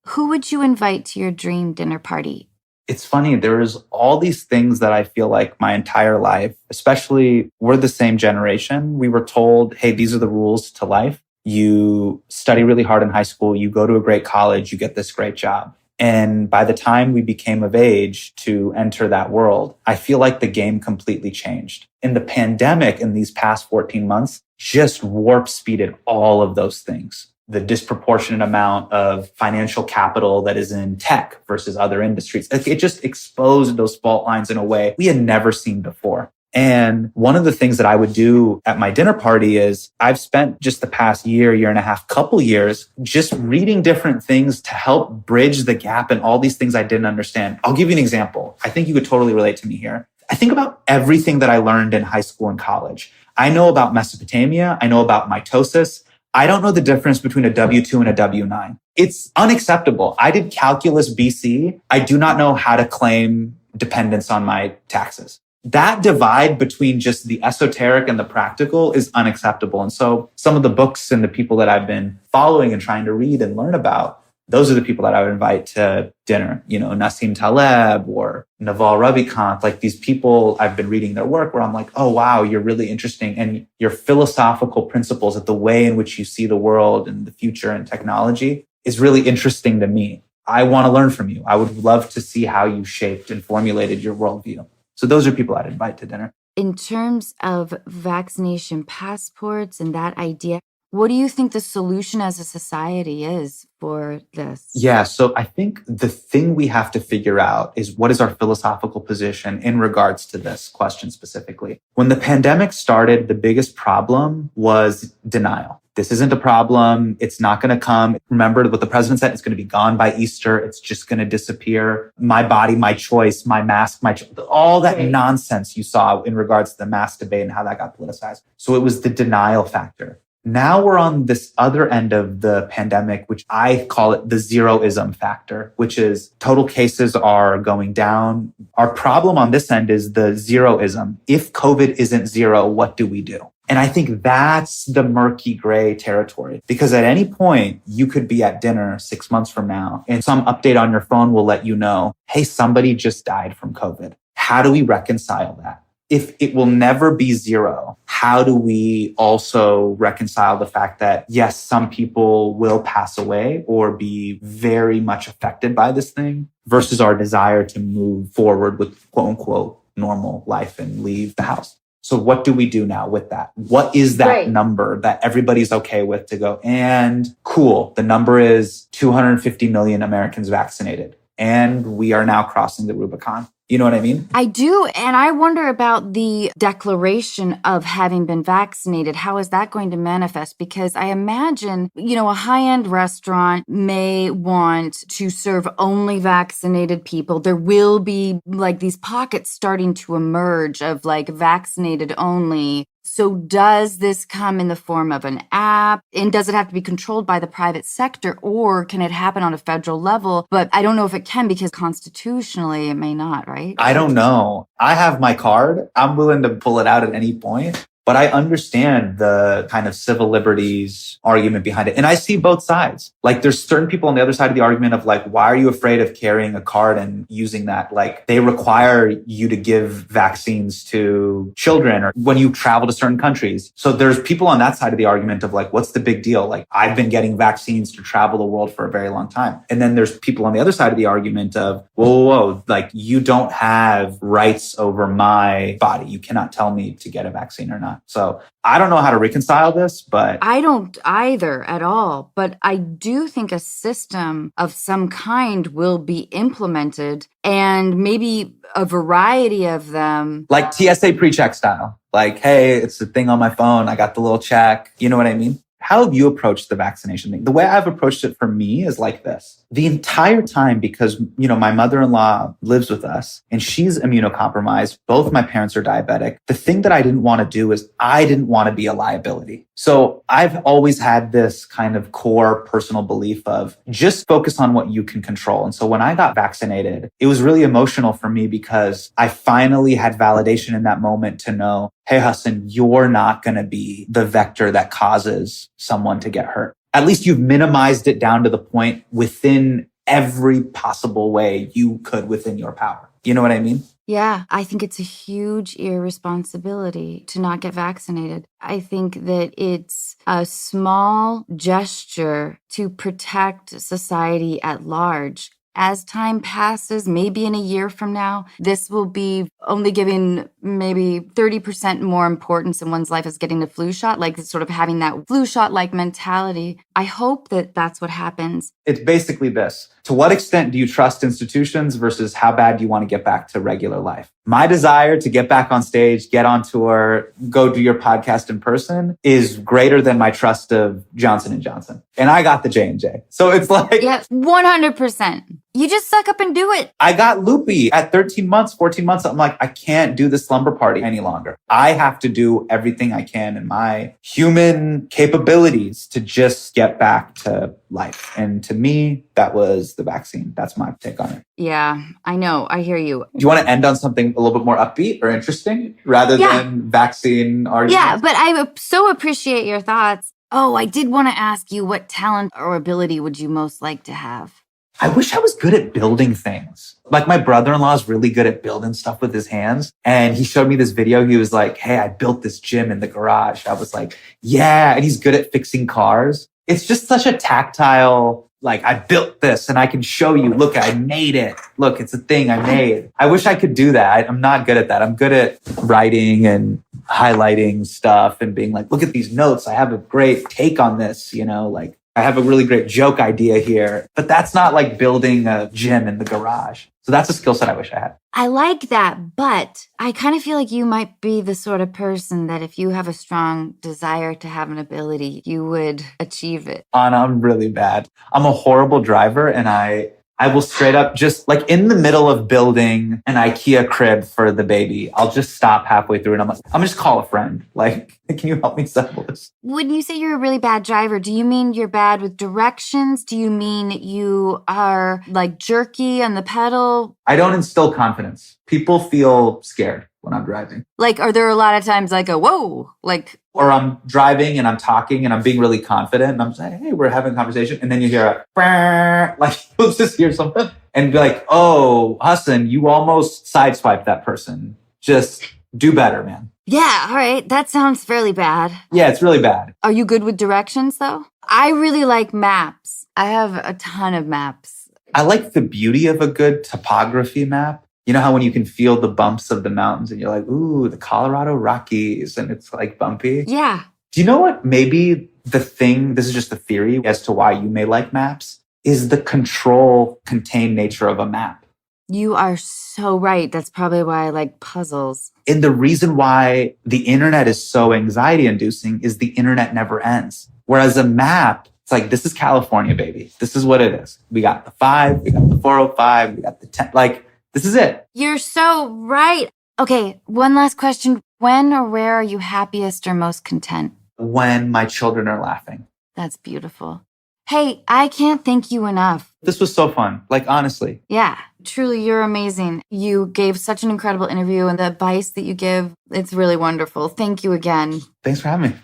Who would you invite to your dream dinner party? It's funny, there's all these things that I feel like my entire life, especially we're the same generation. We were told, hey, these are the rules to life. You study really hard in high school, you go to a great college, you get this great job. And by the time we became of age to enter that world, I feel like the game completely changed. And the pandemic in these past 14 months just warp speeded all of those things. The disproportionate amount of financial capital that is in tech versus other industries. It just exposed those fault lines in a way we had never seen before. And one of the things that I would do at my dinner party is I've spent just the past year and a half, couple years, just reading different things to help bridge the gap and all these things I didn't understand. I'll give you an example. I think you could totally relate to me here. I think about everything that I learned in high school and college. I know about Mesopotamia. I know about mitosis. I don't know the difference between a W-2 and a W-9. It's unacceptable. I did calculus BC. I do not know how to claim dependence on my taxes. That divide between just the esoteric and the practical is unacceptable. And so some of the books and the people that I've been following and trying to read and learn about, those are the people that I would invite to dinner. You know, Nassim Taleb or Naval Ravikant, like these people, I've been reading their work where I'm like, oh, wow, you're really interesting. And your philosophical principles of the way in which you see the world and the future and technology is really interesting to me. I want to learn from you. I would love to see how you shaped and formulated your worldview. So those are people I'd invite to dinner. In terms of vaccination passports and that idea, what do you think the solution as a society is for this? Yeah, so I think the thing we have to figure out is what is our philosophical position in regards to this question specifically. When the pandemic started, the biggest problem was denial. This isn't a problem. It's not going to come. Remember what the president said, it's going to be gone by Easter. It's just going to disappear. My body, my choice, my mask, all that nonsense you saw in regards to the mask debate and how that got politicized. So it was the denial factor. Now we're on this other end of the pandemic, which I call it the zeroism factor, which is total cases are going down. Our problem on this end is the zeroism. If COVID isn't zero, what do we do? And I think that's the murky gray territory, because at any point you could be at dinner 6 months from now and some update on your phone will let you know, hey, somebody just died from COVID. How do we reconcile that? If it will never be zero, how do we also reconcile the fact that, yes, some people will pass away or be very much affected by this thing versus our desire to move forward with quote unquote normal life and leave the house? So what do we do now with that? What is that number that everybody's okay with to go? And cool, the number is 250 million Americans vaccinated. And we are now crossing the Rubicon. You know what I mean? I do. And I wonder about the declaration of having been vaccinated. How is that going to manifest? Because I imagine, a high-end restaurant may want to serve only vaccinated people. There will be like these pockets starting to emerge of like vaccinated only. So does this come in the form of an app? And does it have to be controlled by the private sector, or can it happen on a federal level? But I don't know if it can, because constitutionally it may not, right? I don't know. I have my card. I'm willing to pull it out at any point. But I understand the kind of civil liberties argument behind it. And I see both sides. Like there's certain people on the other side of the argument of like, why are you afraid of carrying a card and using that? Like they require you to give vaccines to children or when you travel to certain countries. So there's people on that side of the argument of like, what's the big deal? Like I've been getting vaccines to travel the world for a very long time. And then there's people on the other side of the argument of, whoa, like you don't have rights over my body. You cannot tell me to get a vaccine or not. So I don't know how to reconcile this, but I don't either at all. But I do think a system of some kind will be implemented, and maybe a variety of them. Like TSA pre-check style. Like, hey, it's the thing on my phone. I got the little check. You know what I mean? How have you approached the vaccination thing? The way I've approached it for me is like this. The entire time, because, my mother-in-law lives with us and she's immunocompromised. Both my parents are diabetic. The thing that I didn't want to do is I didn't want to be a liability. So I've always had this kind of core personal belief of just focus on what you can control. And so when I got vaccinated, it was really emotional for me because I finally had validation in that moment to know, hey, Hasan, you're not going to be the vector that causes someone to get hurt. At least you've minimized it down to the point within every possible way you could within your power. You know what I mean? Yeah, I think it's a huge irresponsibility to not get vaccinated. I think that it's a small gesture to protect society at large. As time passes, maybe in a year from now, this will be only giving maybe 30% more importance in one's life as getting a flu shot, like sort of having that flu shot-like mentality. I hope that that's what happens. It's basically this. To what extent do you trust institutions versus how bad do you want to get back to regular life? My desire to get back on stage, get on tour, go do your podcast in person is greater than my trust of Johnson & Johnson. And I got the J&J. So it's like... Yeah, 100%. You just suck up and do it. I got loopy at 13 months, 14 months. I'm like, I can't do the slumber party any longer. I have to do everything I can in my human capabilities to just get back to life. And to me, that was the vaccine. That's my take on it. Yeah, I know. I hear you. Do you want to end on something a little bit more upbeat or interesting rather than vaccine arguments? Yeah, but I so appreciate your thoughts. Oh, I did want to ask you, what talent or ability would you most like to have? I wish I was good at building things. Like my brother-in-law is really good at building stuff with his hands. And he showed me this video. He was like, hey, I built this gym in the garage. I was like, yeah. And he's good at fixing cars. It's just such a tactile, like, I built this and I can show you, look, I made it. Look, it's a thing I made. I wish I could do that. I'm not good at that. I'm good at writing and highlighting stuff and being like, look at these notes. I have a great take on this, you know, like I have a really great joke idea here, but that's not like building a gym in the garage. So that's a skill set I wish I had. I like that, but I kind of feel like you might be the sort of person that if you have a strong desire to have an ability, you would achieve it. Anna, I'm really bad. I'm a horrible driver and I will straight up just like in the middle of building an IKEA crib for the baby, I'll just stop halfway through and I'm like, I'm just call a friend. Like, can you help me settle this? When you say you're a really bad driver, do you mean you're bad with directions? Do you mean you are like jerky on the pedal? I don't instill confidence. People feel scared when I'm driving. Like, are there a lot of times I go, whoa, like... Or I'm driving and I'm talking and I'm being really confident and I'm saying, hey, we're having a conversation. And then you hear a, like, you'll just hear something and be like, oh, Hasan, you almost sideswiped that person. Just do better, man. Yeah, all right. That sounds fairly bad. Yeah, it's really bad. Are you good with directions, though? I really like maps. I have a ton of maps. I like the beauty of a good topography map. You know how when you can feel the bumps of the mountains and you're like, ooh, the Colorado Rockies, and it's like bumpy? Yeah. Do you know what? Maybe the thing, this is just a theory as to why you may like maps, is the control contained nature of a map. You are so right. That's probably why I like puzzles. And the reason why the internet is so anxiety inducing is the internet never ends. Whereas a map, it's like, this is California, baby. This is what it is. We got the 5, we got the 405, we got the 10, like, this is it. You're so right. Okay, one last question. When or where are you happiest or most content? When my children are laughing. That's beautiful. Hey, I can't thank you enough. This was so fun. Like, honestly. Yeah, truly, you're amazing. You gave such an incredible interview and the advice that you give, it's really wonderful. Thank you again. Thanks for having me.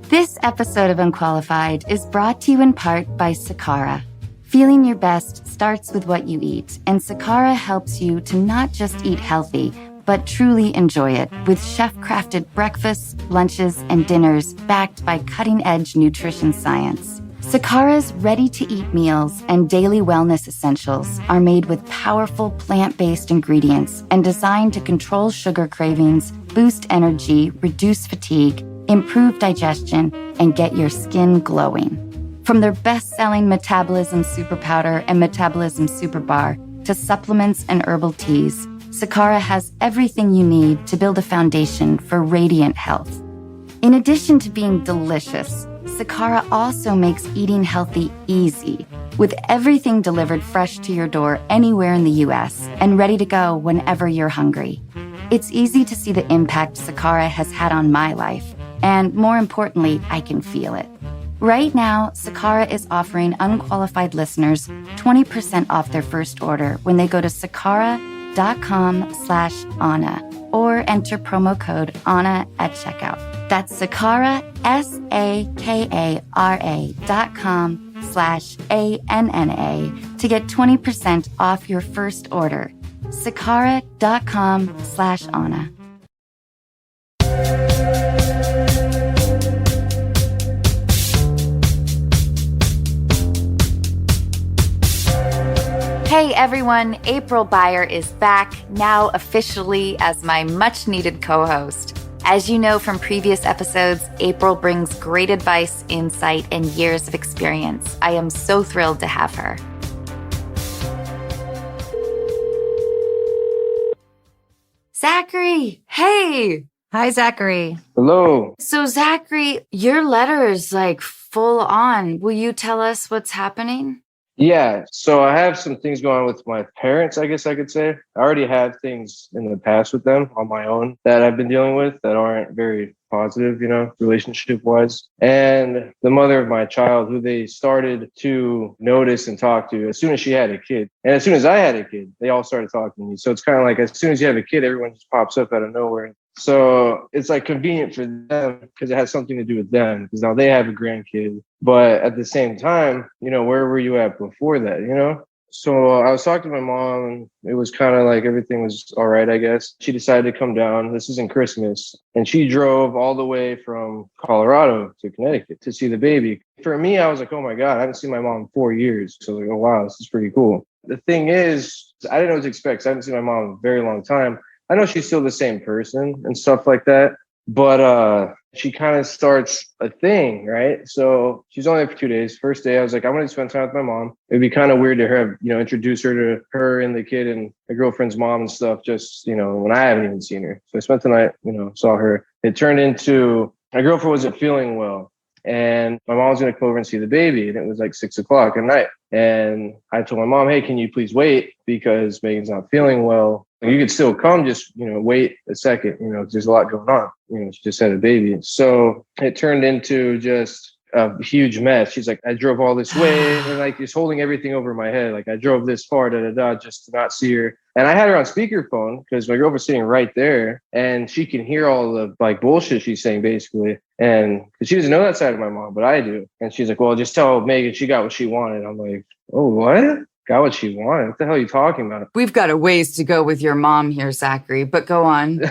This episode of Unqualified is brought to you in part by Sakara. Feeling your best starts with what you eat, and Sakara helps you to not just eat healthy, but truly enjoy it with chef-crafted breakfasts, lunches, and dinners backed by cutting-edge nutrition science. Sakara's ready-to-eat meals and daily wellness essentials are made with powerful plant-based ingredients and designed to control sugar cravings, boost energy, reduce fatigue, improve digestion, and get your skin glowing. From their best-selling Metabolism Super Powder and Metabolism Super Bar to supplements and herbal teas, Sakara has everything you need to build a foundation for radiant health. In addition to being delicious, Sakara also makes eating healthy easy, with everything delivered fresh to your door anywhere in the U.S. and ready to go whenever you're hungry. It's easy to see the impact Sakara has had on my life, and more importantly, I can feel it. Right now, Sakara is offering Unqualified listeners 20% off their first order when they go to sakara.com/Anna or enter promo code Anna at checkout. That's Sakara, SAKARA.com/Anna sakara.com/ANNA to get 20% off your first order. sakara.com/Anna. Hey everyone, April Beyer is back, now officially as my much-needed co-host. As you know from previous episodes, April brings great advice, insight, and years of experience. I am so thrilled to have her. Zachary, hey! Hi, Zachary. Hello. So Zachary, your letter is like full on. Will you tell us what's happening? Yeah, so I have some things going on with my parents, I guess I could say. I already have things in the past with them on my own that I've been dealing with that aren't very positive, relationship wise. And the mother of my child, who they started to notice and talk to as soon as she had a kid. And as soon as I had a kid, they all started talking to me. So it's kind of like as soon as you have a kid, everyone just pops up out of nowhere. So it's like convenient for them because it has something to do with them because now they have a grandkid. But at the same time, where were you at before that, So I was talking to my mom and it was kind of like everything was all right, I guess. She decided to come down. This isn't Christmas. And she drove all the way from Colorado to Connecticut to see the baby. For me, I was like, oh my God, I haven't seen my mom in 4 years. So I was like, oh wow, this is pretty cool. The thing is, I didn't know what to expect. I haven't seen my mom in a very long time. I know she's still the same person and stuff like that, but she kind of starts a thing, right? So she's only there for 2 days. First day, I was like, I'm going to spend time with my mom. It'd be kind of weird to have, introduce her to her and the kid and her girlfriend's mom and stuff, just, when I haven't even seen her. So I spent the night, saw her. It turned into my girlfriend wasn't feeling well. And my mom was going to come over and see the baby. And it was like 6 o'clock at night. And I told my mom, hey, can you please wait? Because Megan's not feeling well. You could still come, just, wait a second, there's a lot going on. She just had a baby. So it turned into just a huge mess. She's like, I drove all this way and like just holding everything over my head. Like I drove this far, just to not see her. And I had her on speakerphone because my girlfriend's sitting right there and she can hear all the like bullshit she's saying basically. And because she doesn't know that side of my mom, but I do. And she's like, well, just tell Megan she got what she wanted. I'm like, oh, what? Got what she wanted? What the hell are you talking about? We've got a ways to go with your mom here, Zachary, but go on.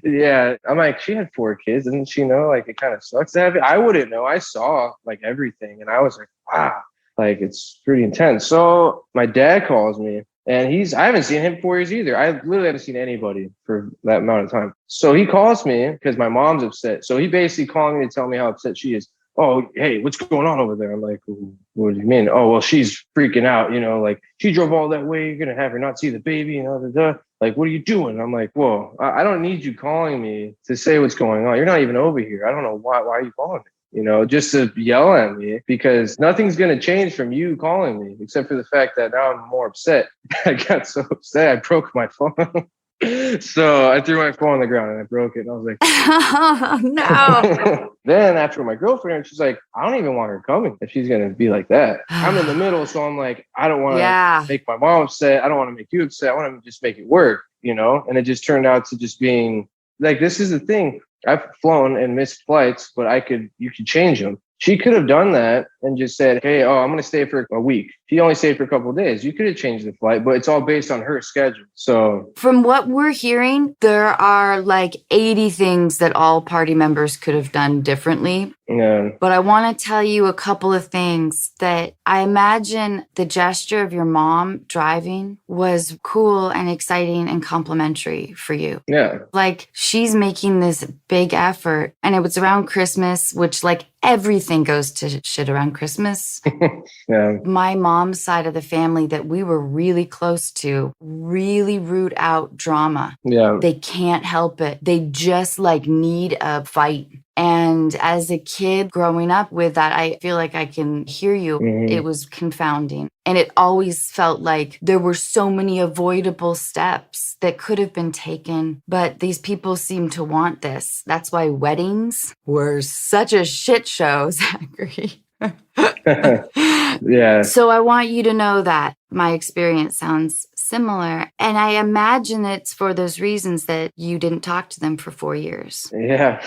Yeah. I'm like, she had 4 kids. Didn't she know? Like, it kind of sucks to have it. I wouldn't know. I saw like everything. And I was like, wow, like it's pretty intense. So my dad calls me and I haven't seen him in 4 years either. I literally haven't seen anybody for that amount of time. So he calls me because my mom's upset. So he basically called me to tell me how upset she is. Oh, hey, what's going on over there? I'm like, what do you mean? Oh, well, she's freaking out, like she drove all that way. You're going to have her not see the baby, like, what are you doing? I'm like, whoa, I don't need you calling me to say what's going on. You're not even over here. I don't know why are you calling me, just to yell at me because nothing's going to change from you calling me, except for the fact that now I'm more upset. I got so upset. I broke my phone. So I threw my phone on the ground and I broke it. And I was like, oh, no. Then after my girlfriend, she's like, I don't even want her coming if she's going to be like that. I'm in the middle. So I'm like, I don't want to make my mom upset. I don't want to make you upset. I want to just make it work, And it just turned out to just being like, this is the thing. I've flown and missed flights, but you could change them. She could have done that and just said, hey, I'm going to stay for a week. She only stayed for a couple of days. You could have changed the flight, but it's all based on her schedule. So from what we're hearing, there are like 80 things that all party members could have done differently. Yeah. But I want to tell you a couple of things that I imagine the gesture of your mom driving was cool and exciting and complimentary for you. Yeah. Like she's making this big effort and it was around Christmas, which like everything goes to shit around Christmas. Yeah. My mom's side of the family that we were really close to really root out drama. Yeah. They can't help it. They just like need a fight. And as a kid growing up with that, I feel like I can hear you. Mm-hmm. It was confounding. And it always felt like there were so many avoidable steps that could have been taken. But these people seem to want this. That's why weddings were such a shit show, Zachary. Yeah. So I want you to know that my experience sounds similar. And I imagine it's for those reasons that you didn't talk to them for 4 years. Yeah.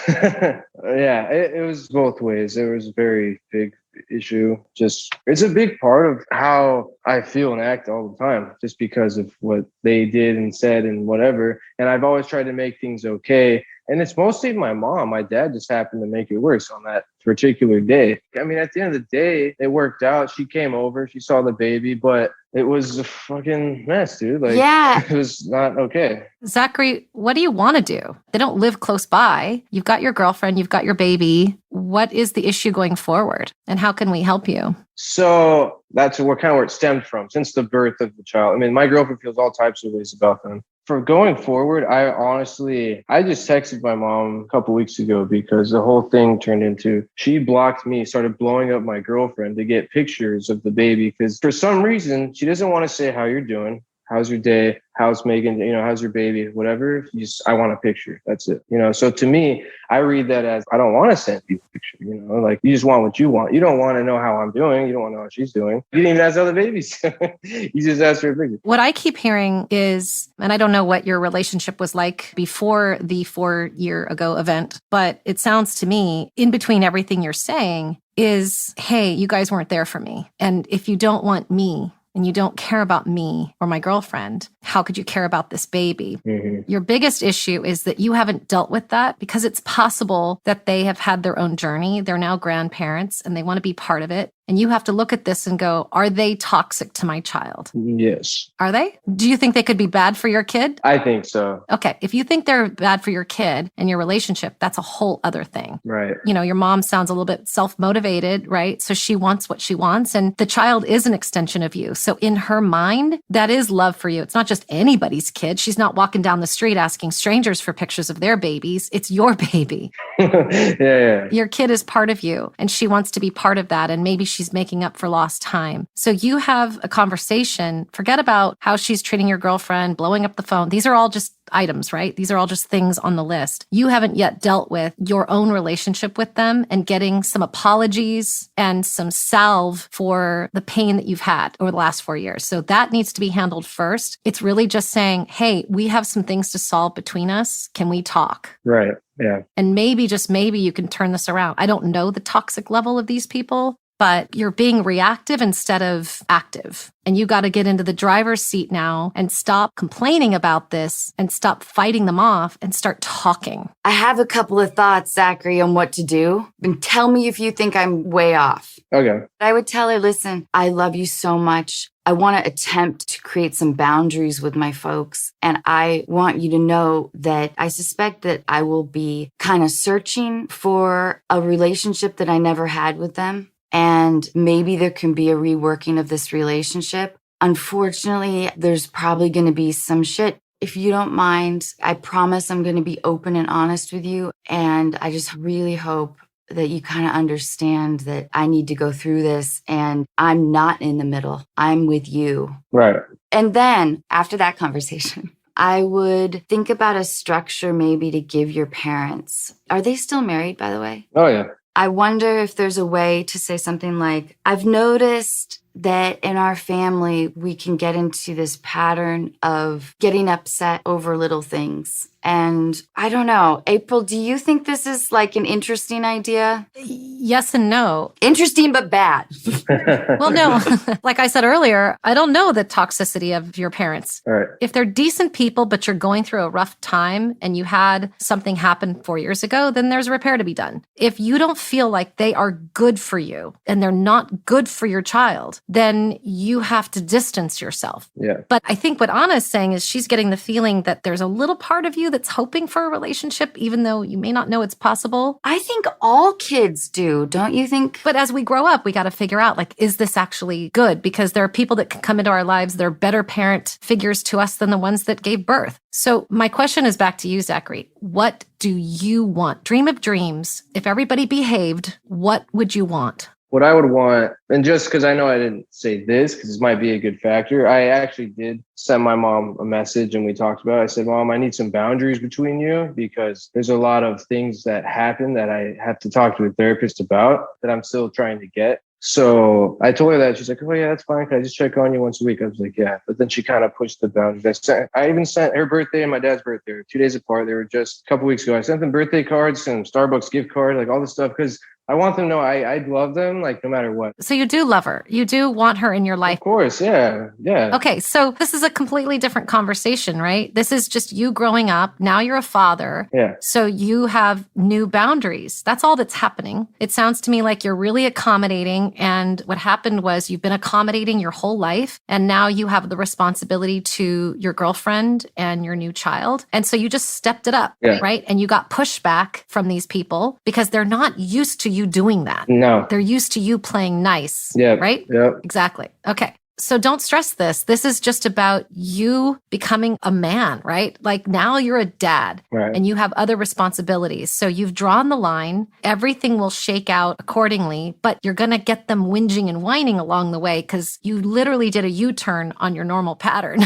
Yeah. It was both ways. There was a very big issue. Just, it's a big part of how I feel and act all the time, just because of what they did and said and whatever. And I've always tried to make things okay. And it's mostly my mom. My dad just happened to make it worse on that particular day. I mean, at the end of the day, it worked out. She came over, she saw the baby, but it was a fucking mess, dude. Like, Yeah. it was not okay. Zachary, what do you want to do? They don't live close by. You've got your girlfriend, you've got your baby. What is the issue going forward? And how can we help you? So that's what kind of where it stemmed from, since the birth of the child. I mean, my girlfriend feels all types of ways about them. For going forward, I just texted my mom a couple weeks ago because the whole thing turned into, she blocked me, started blowing up my girlfriend to get pictures of the baby because for some reason, she doesn't want to say how you're doing. How's your day? How's Megan? How's your baby? Whatever. I want a picture. That's it. So to me, I read that as, I don't want to send you a picture. Like, you just want what you want. You don't want to know how I'm doing. You don't want to know how she's doing. You didn't even ask other babies. You just asked for a picture. What I keep hearing is, and I don't know what your relationship was like before the 4-year ago event, but it sounds to me, in between everything you're saying, is, hey, you guys weren't there for me. And if you don't want me, and you don't care about me or my girlfriend, how could you care about this baby? Mm-hmm. Your biggest issue is that you haven't dealt with that because it's possible that they have had their own journey. They're now grandparents and they want to be part of it. And you have to look at this and go, are they toxic to my child? Yes. Are they? Do you think they could be bad for your kid? I think so. Okay. If you think they're bad for your kid and your relationship, that's a whole other thing. Right. Your mom sounds a little bit self-motivated, right? So she wants what she wants. And the child is an extension of you. So in her mind, that is love for you. It's not just anybody's kid. She's not walking down the street asking strangers for pictures of their babies. It's your baby. Yeah. Your kid is part of you and she wants to be part of that. And maybe she's making up for lost time. So you have a conversation. Forget about how she's treating your girlfriend, blowing up the phone. These are all just items, right? These are all just things on the list. You haven't yet dealt with your own relationship with them and getting some apologies and some salve for the pain that you've had over the last 4 years. So that needs to be handled first. It's really just saying, hey, we have some things to solve between us. Can we talk? Right. Yeah. And maybe, just maybe, you can turn this around. I don't know the toxic level of these people, but you're being reactive instead of active. And you got to get into the driver's seat now and stop complaining about this and stop fighting them off and start talking. I have a couple of thoughts, Zachary, on what to do. And tell me if you think I'm way off. Okay. I would tell her, listen, I love you so much. I want to attempt to create some boundaries with my folks. And I want you to know that I suspect that I will be kind of searching for a relationship that I never had with them. And maybe there can be a reworking of this relationship. Unfortunately, there's probably going to be some shit. If you don't mind, I promise I'm going to be open and honest with you. And I just really hope that you kind of understand that I need to go through this and I'm not in the middle. I'm with you. Right. And then after that conversation, I would think about a structure maybe to give your parents. Are they still married, by the way? Oh, yeah. I wonder if there's a way to say something like, I've noticed that in our family, we can get into this pattern of getting upset over little things. And I don't know, April, do you think this is like an interesting idea? Yes and no. Interesting, but bad. Well, no, like I said earlier, I don't know the toxicity of your parents. All right. If they're decent people, but you're going through a rough time and you had something happen 4 years ago, then there's repair to be done. If you don't feel like they are good for you and they're not good for your child, then you have to distance yourself. Yeah. But I think what Anna is saying is she's getting the feeling that there's a little part of you that's hoping for a relationship, even though you may not know it's possible. I think all kids do, don't you think? But as we grow up, we got to figure out, like, is this actually good? Because there are people that can come into our lives, they're better parent figures to us than the ones that gave birth. So my question is back to you, Zachary. What do you want? Dream of dreams. If everybody behaved, what would you want? What I would want, and just because I know I didn't say this, because this might be a good factor, I actually did send my mom a message and we talked about it. I said, Mom, I need some boundaries between you because there's a lot of things that happen that I have to talk to a therapist about that I'm still trying to get. So I told her that. She's like, oh, yeah, that's fine. Can I just check on you once a week? I was like, yeah. But then she kind of pushed the boundaries. I even sent her birthday and my dad's birthday 2 days apart. They were just a couple weeks ago. I sent them birthday cards and Starbucks gift card, like all this stuff, because I want them to know I love them, like, no matter what. So you do love her. You do want her in your life. Of course, yeah. Okay, so this is a completely different conversation, right? This is just you growing up. Now you're a father. Yeah. So you have new boundaries. That's all that's happening. It sounds to me like you're really accommodating. And what happened was you've been accommodating your whole life. And now you have the responsibility to your girlfriend and your new child. And so you just stepped it up, Yeah. right? And you got pushback from these people because they're not used to you doing that. No. They're used to you playing nice, Yeah. right? Yep. Exactly. Okay. So don't stress this. This is just about you becoming a man, right? Like now you're a dad Right. and you have other responsibilities. So you've drawn the line. Everything will shake out accordingly, but you're going to get them whinging and whining along the way because you literally did a U-turn on your normal pattern.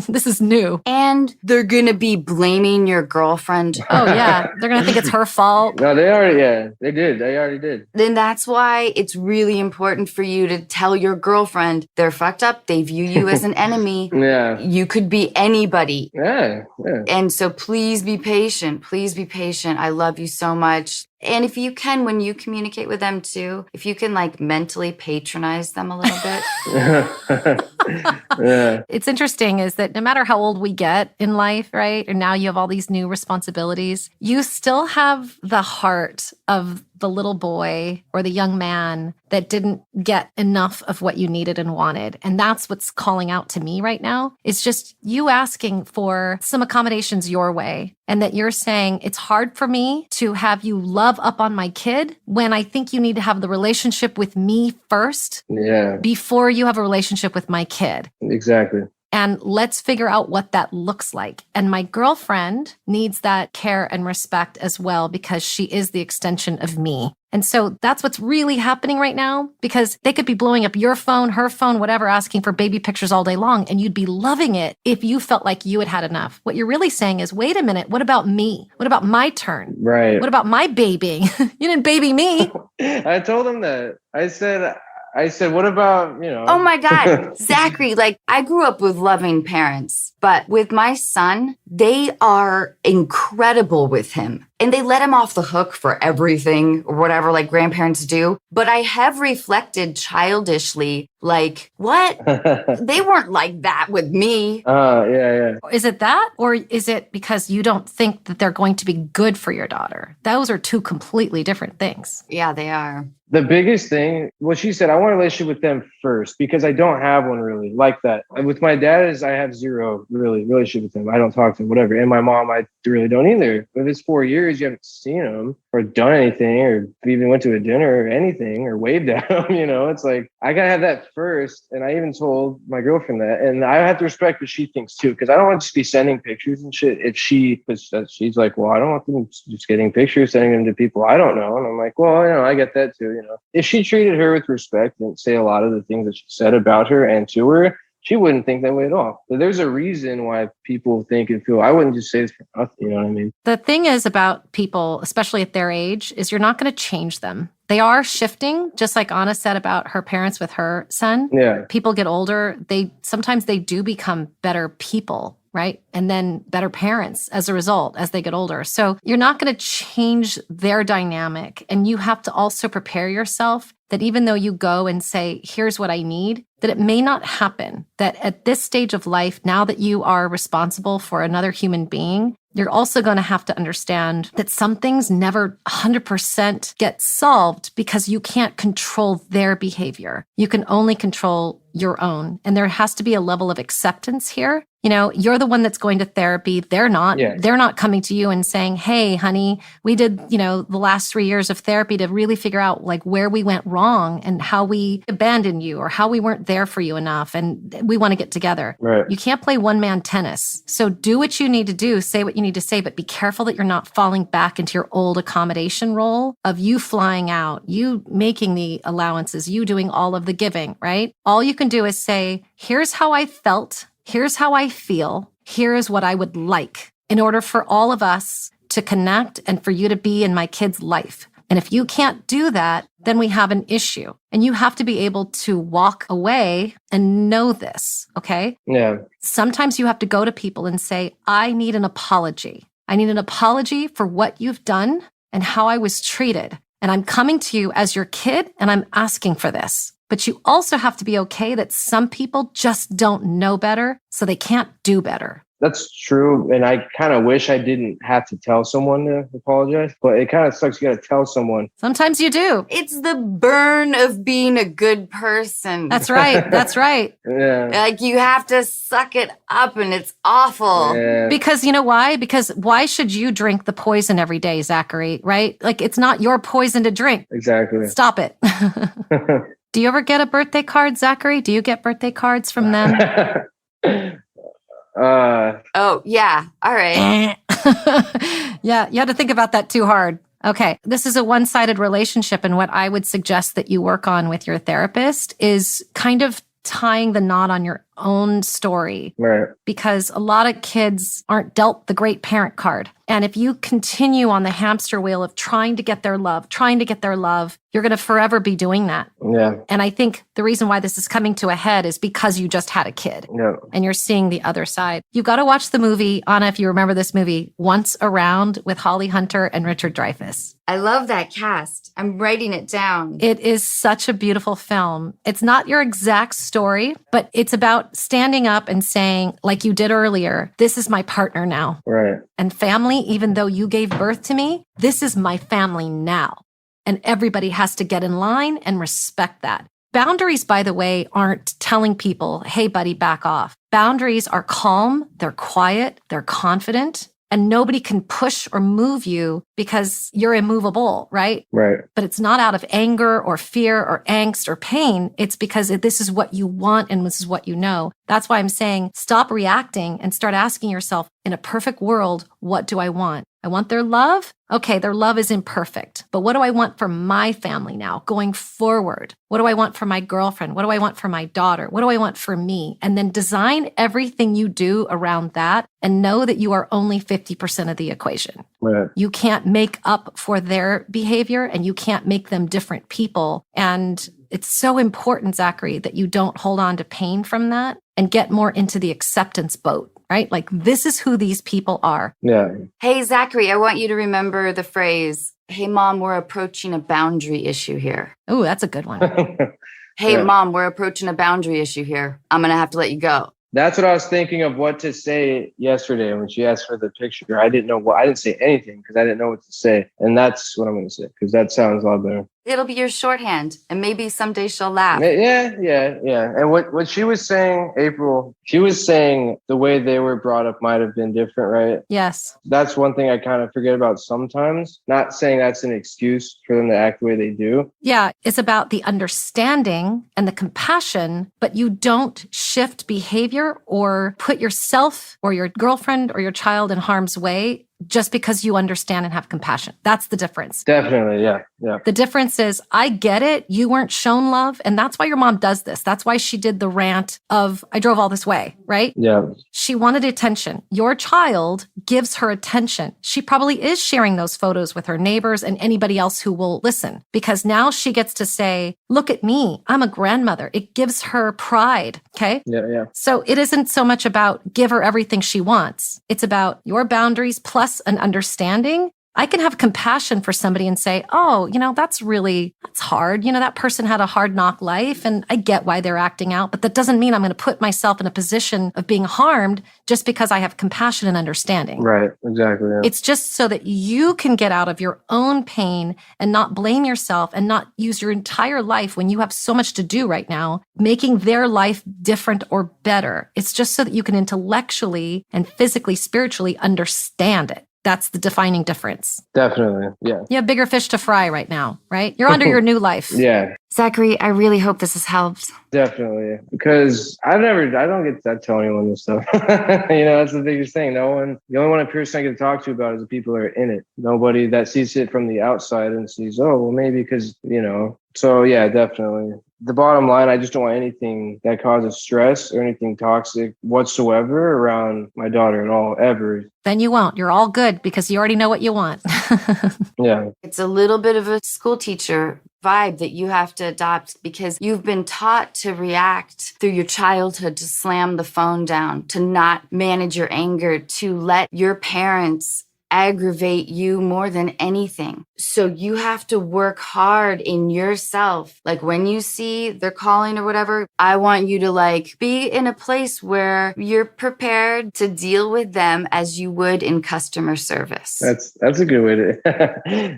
This is new. And they're going to be blaming your girlfriend. Oh, yeah. They're going to think it's her fault. No, they already, yeah, they did. They already did. Then that's why it's really important for you to tell your girlfriend they're fucked up. They view you as an enemy. Yeah. You could be anybody. Yeah. Yeah. And so please be patient. Please be patient. I love you so much. And if you can, when you communicate with them too, if you can like mentally patronize them a little bit. Yeah. It's interesting is that no matter how old we get in life, right? And now you have all these new responsibilities, you still have the heart of the little boy or the young man that didn't get enough of what you needed and wanted. And that's what's calling out to me right now. It's just you asking for some accommodations your way. And that you're saying, it's hard for me to have you love up on my kid when I think you need to have the relationship with me first Yeah. before you have a relationship with my kid. Exactly. And let's figure out what that looks like. And my girlfriend needs that care and respect as well because she is the extension of me. And so that's what's really happening right now because they could be blowing up your phone, her phone, whatever, asking for baby pictures all day long. And you'd be loving it if you felt like you had had enough. What you're really saying is, wait a minute, what about me? What about my turn? Right. What about my babying? You didn't baby me. I told him that. I said, what about, Oh my God, Zachary, like I grew up with loving parents, but with my son, they are incredible with him. And they let him off the hook for everything or whatever like grandparents do. But I have reflected childishly, like, what? They weren't like that with me. Yeah. Is it that? Or is it because you don't think that they're going to be good for your daughter? Those are two completely different things. Yeah, they are. The biggest thing, well, she said, I want a relationship with them first because I don't have one really like that. With my dad, I have zero really relationship with him. I don't talk to him, whatever. And my mom, I really don't either. If it's 4 years, you haven't seen him or done anything or even went to a dinner or anything or waved at him, it's like, I got to have that first. And I even told my girlfriend that. And I have to respect what she thinks too, because I don't want to just be sending pictures and shit. Because she's like, well, I don't want them just getting pictures, sending them to people I don't know. And I'm like, well, I get that too. If she treated her with respect and say a lot of the things that she said about her and to her, she wouldn't think that way at all. So there's a reason why people think and feel, I wouldn't just say this for nothing, you know what I mean? The thing is about people, especially at their age, is you're not going to change them. They are shifting, just like Anna said about her parents with her son. Yeah. People get older. Sometimes they do become better people, right? And then better parents as a result as they get older. So you're not going to change their dynamic. And you have to also prepare yourself that even though you go and say, here's what I need, that it may not happen. That at this stage of life, now that you are responsible for another human being, you're also going to have to understand that some things never 100% get solved because you can't control their behavior. You can only control your own. And there has to be a level of acceptance here. You're the one that's going to therapy. They're not. Yeah. They're not coming to you and saying, hey, honey, we did, the last 3 years of therapy to really figure out like where we went wrong and how we abandoned you or how we weren't there for you enough. And we want to get together. Right. You can't play one-man tennis. So do what you need to do, say what you need to say, but be careful that you're not falling back into your old accommodation role of you flying out, you making the allowances, you doing all of the giving, right? All you can do is say, here's how I felt. Here's how I feel. Here is what I would like in order for all of us to connect and for you to be in my kid's life. And if you can't do that, then we have an issue. And you have to be able to walk away and know this, okay? Yeah. Sometimes you have to go to people and say, I need an apology. I need an apology for what you've done and how I was treated. And I'm coming to you as your kid and I'm asking for this. But you also have to be okay that some people just don't know better, so they can't do better. That's true. And I kind of wish I didn't have to tell someone to apologize, but it kind of sucks. You got to tell someone. Sometimes you do. It's the burn of being a good person. That's right. That's right. Yeah. Like you have to suck it up and it's awful. Yeah. Because you know why? Because why should you drink the poison every day, Zachary, right? Like it's not your poison to drink. Exactly. Stop it. Do you ever get a birthday card, Zachary? Do you get birthday cards from them? Oh, yeah. All right. Yeah, you had to think about that too hard. Okay, this is a one-sided relationship, and what I would suggest that you work on with your therapist is kind of tying the knot on your own story. Right. Because a lot of kids aren't dealt the great parent card. And if you continue on the hamster wheel of trying to get their love, you're going to forever be doing that. Yeah. And I think the reason why this is coming to a head is because you just had a kid. Yeah. And you're seeing the other side. You've got to watch the movie, Anna, if you remember this movie, Once Around with Holly Hunter and Richard Dreyfuss. I love that cast. I'm writing it down. It is such a beautiful film. It's not your exact story, but it's about standing up and saying, like you did earlier, this is my partner now. Right. And family, even though you gave birth to me, this is my family now. And everybody has to get in line and respect that. Boundaries, by the way, aren't telling people, hey, buddy, back off. Boundaries are calm, they're quiet, they're confident, and nobody can push or move you because you're immovable, right? Right. But it's not out of anger or fear or angst or pain. It's because this is what you want and this is what you know. That's why I'm saying stop reacting and start asking yourself, in a perfect world, what do I want? I want their love. Okay, their love is imperfect. But what do I want for my family now going forward? What do I want for my girlfriend? What do I want for my daughter? What do I want for me? And then design everything you do around that and know that you are only 50% of the equation. Right. You can't make up for their behavior and you can't make them different people. And it's so important, Zachary, that you don't hold on to pain from that and get more into the acceptance boat, right? Like this is who these people are. Yeah. Hey, Zachary, I want you to remember the phrase, hey, Mom, we're approaching a boundary issue here. Oh, that's a good one. Hey, Yeah. Mom, we're approaching a boundary issue here. I'm going to have to let you go. That's what I was thinking of what to say yesterday when she asked for the picture. I didn't know what, I didn't say anything because I didn't know what to say. And that's what I'm going to say because that sounds a lot better. It'll be your shorthand, and maybe someday she'll laugh. Yeah. And what she was saying, April, she was saying the way they were brought up might have been different, right? Yes. That's one thing I kind of forget about sometimes. Not saying that's an excuse for them to act the way they do. Yeah, it's about the understanding and the compassion, but you don't shift behavior or put yourself or your girlfriend or your child in harm's way just because you understand and have compassion. That's the difference. Definitely, yeah. The difference is, I get it. You weren't shown love. And that's why your mom does this. That's why she did the rant of, I drove all this way, right? Yeah. She wanted attention. Your child gives her attention. She probably is sharing those photos with her neighbors and anybody else who will listen, because now she gets to say, look at me. I'm a grandmother. It gives her pride. Okay. Yeah. So it isn't so much about give her everything she wants. It's about your boundaries plus an understanding. I can have compassion for somebody and say, oh, that's hard. That person had a hard knock life and I get why they're acting out, but that doesn't mean I'm going to put myself in a position of being harmed just because I have compassion and understanding. Right. Exactly. Yeah. It's just so that you can get out of your own pain and not blame yourself and not use your entire life when you have so much to do right now, making their life different or better. It's just so that you can intellectually and physically, spiritually understand it. That's the defining difference. Definitely. Yeah. You have bigger fish to fry right now, right? You're under your new life. Yeah. Zachary, I really hope this has helped. Definitely. Because I don't get to tell anyone this stuff. That's the biggest thing. The only one person I get to talk to about is the people that are in it. Nobody that sees it from the outside and sees, oh, well, maybe because, So yeah, definitely. The bottom line, I just don't want anything that causes stress or anything toxic whatsoever around my daughter at all, ever. Then you won't. You're all good because you already know what you want. Yeah. It's a little bit of a school teacher vibe that you have to adopt because you've been taught to react through your childhood, to slam the phone down, to not manage your anger, to let your parents aggravate you more than anything. So you have to work hard in yourself. Like when you see they're calling or whatever, I want you to like be in a place where you're prepared to deal with them as you would in customer service. That's a good way to,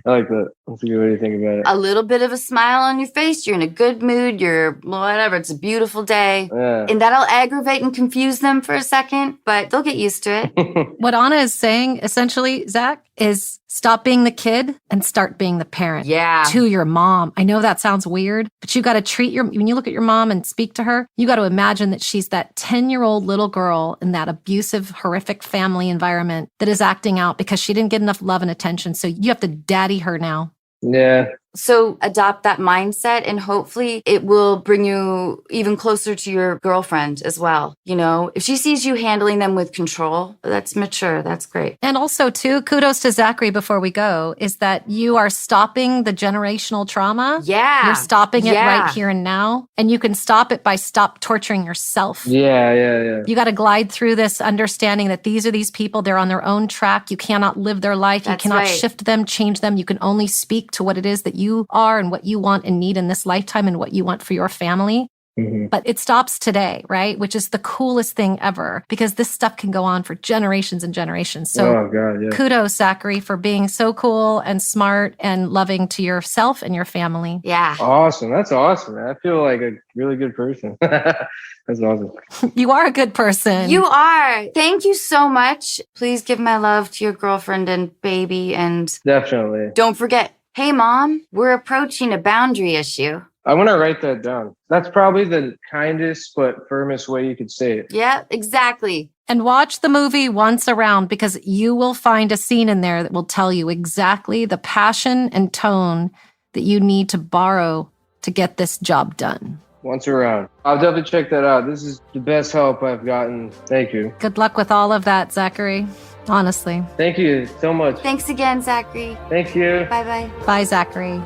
I like that. That's a good way to think about it. A little bit of a smile on your face. You're in a good mood. You're whatever. It's a beautiful day. Yeah. And that'll aggravate and confuse them for a second, but they'll get used to it. What Anna is saying, essentially, Zach, is stop being the kid and start being the parent. Yeah. To your mom. I know that sounds weird, but you got to treat when you look at your mom and speak to her, you got to imagine that she's that 10-year-old little girl in that abusive, horrific family environment that is acting out because she didn't get enough love and attention. So you have to daddy her now. Yeah. So adopt that mindset and hopefully it will bring you even closer to your girlfriend as well. You know, if she sees you handling them with control, that's mature. That's great. And also, too, kudos to Zachary before we go, is that you are stopping the generational trauma. Yeah. You're stopping it right here and now. And you can stop it by stop torturing yourself. Yeah. You got to glide through this understanding that these are these people. They're on their own track. You cannot live their life. That's you cannot right. shift them, change them. You can only speak to what it is that you are and what you want and need in this lifetime and what you want for your family. Mm-hmm. But it stops today, right? Which is the coolest thing ever because this stuff can go on for generations and generations. So Oh, God, yeah. kudos, Zachary, for being so cool and smart and loving to yourself and your family. Yeah. Awesome. That's awesome, man. I feel like a really good person. That's awesome. You are a good person. You are. Thank you so much. Please give my love to your girlfriend and baby. And Definitely. don't forget, hey, Mom, we're approaching a boundary issue. I want to write that down. That's probably the kindest but firmest way you could say it. Yeah, exactly. And watch the movie Once Around because you will find a scene in there that will tell you exactly the passion and tone that you need to borrow to get this job done. Once Around. I'll definitely check that out. This is the best help I've gotten. Thank you. Good luck with all of that, Zachary. Honestly. Thank you so much. Thanks again, Zachary. Thank you. Bye-bye. Bye, Zachary.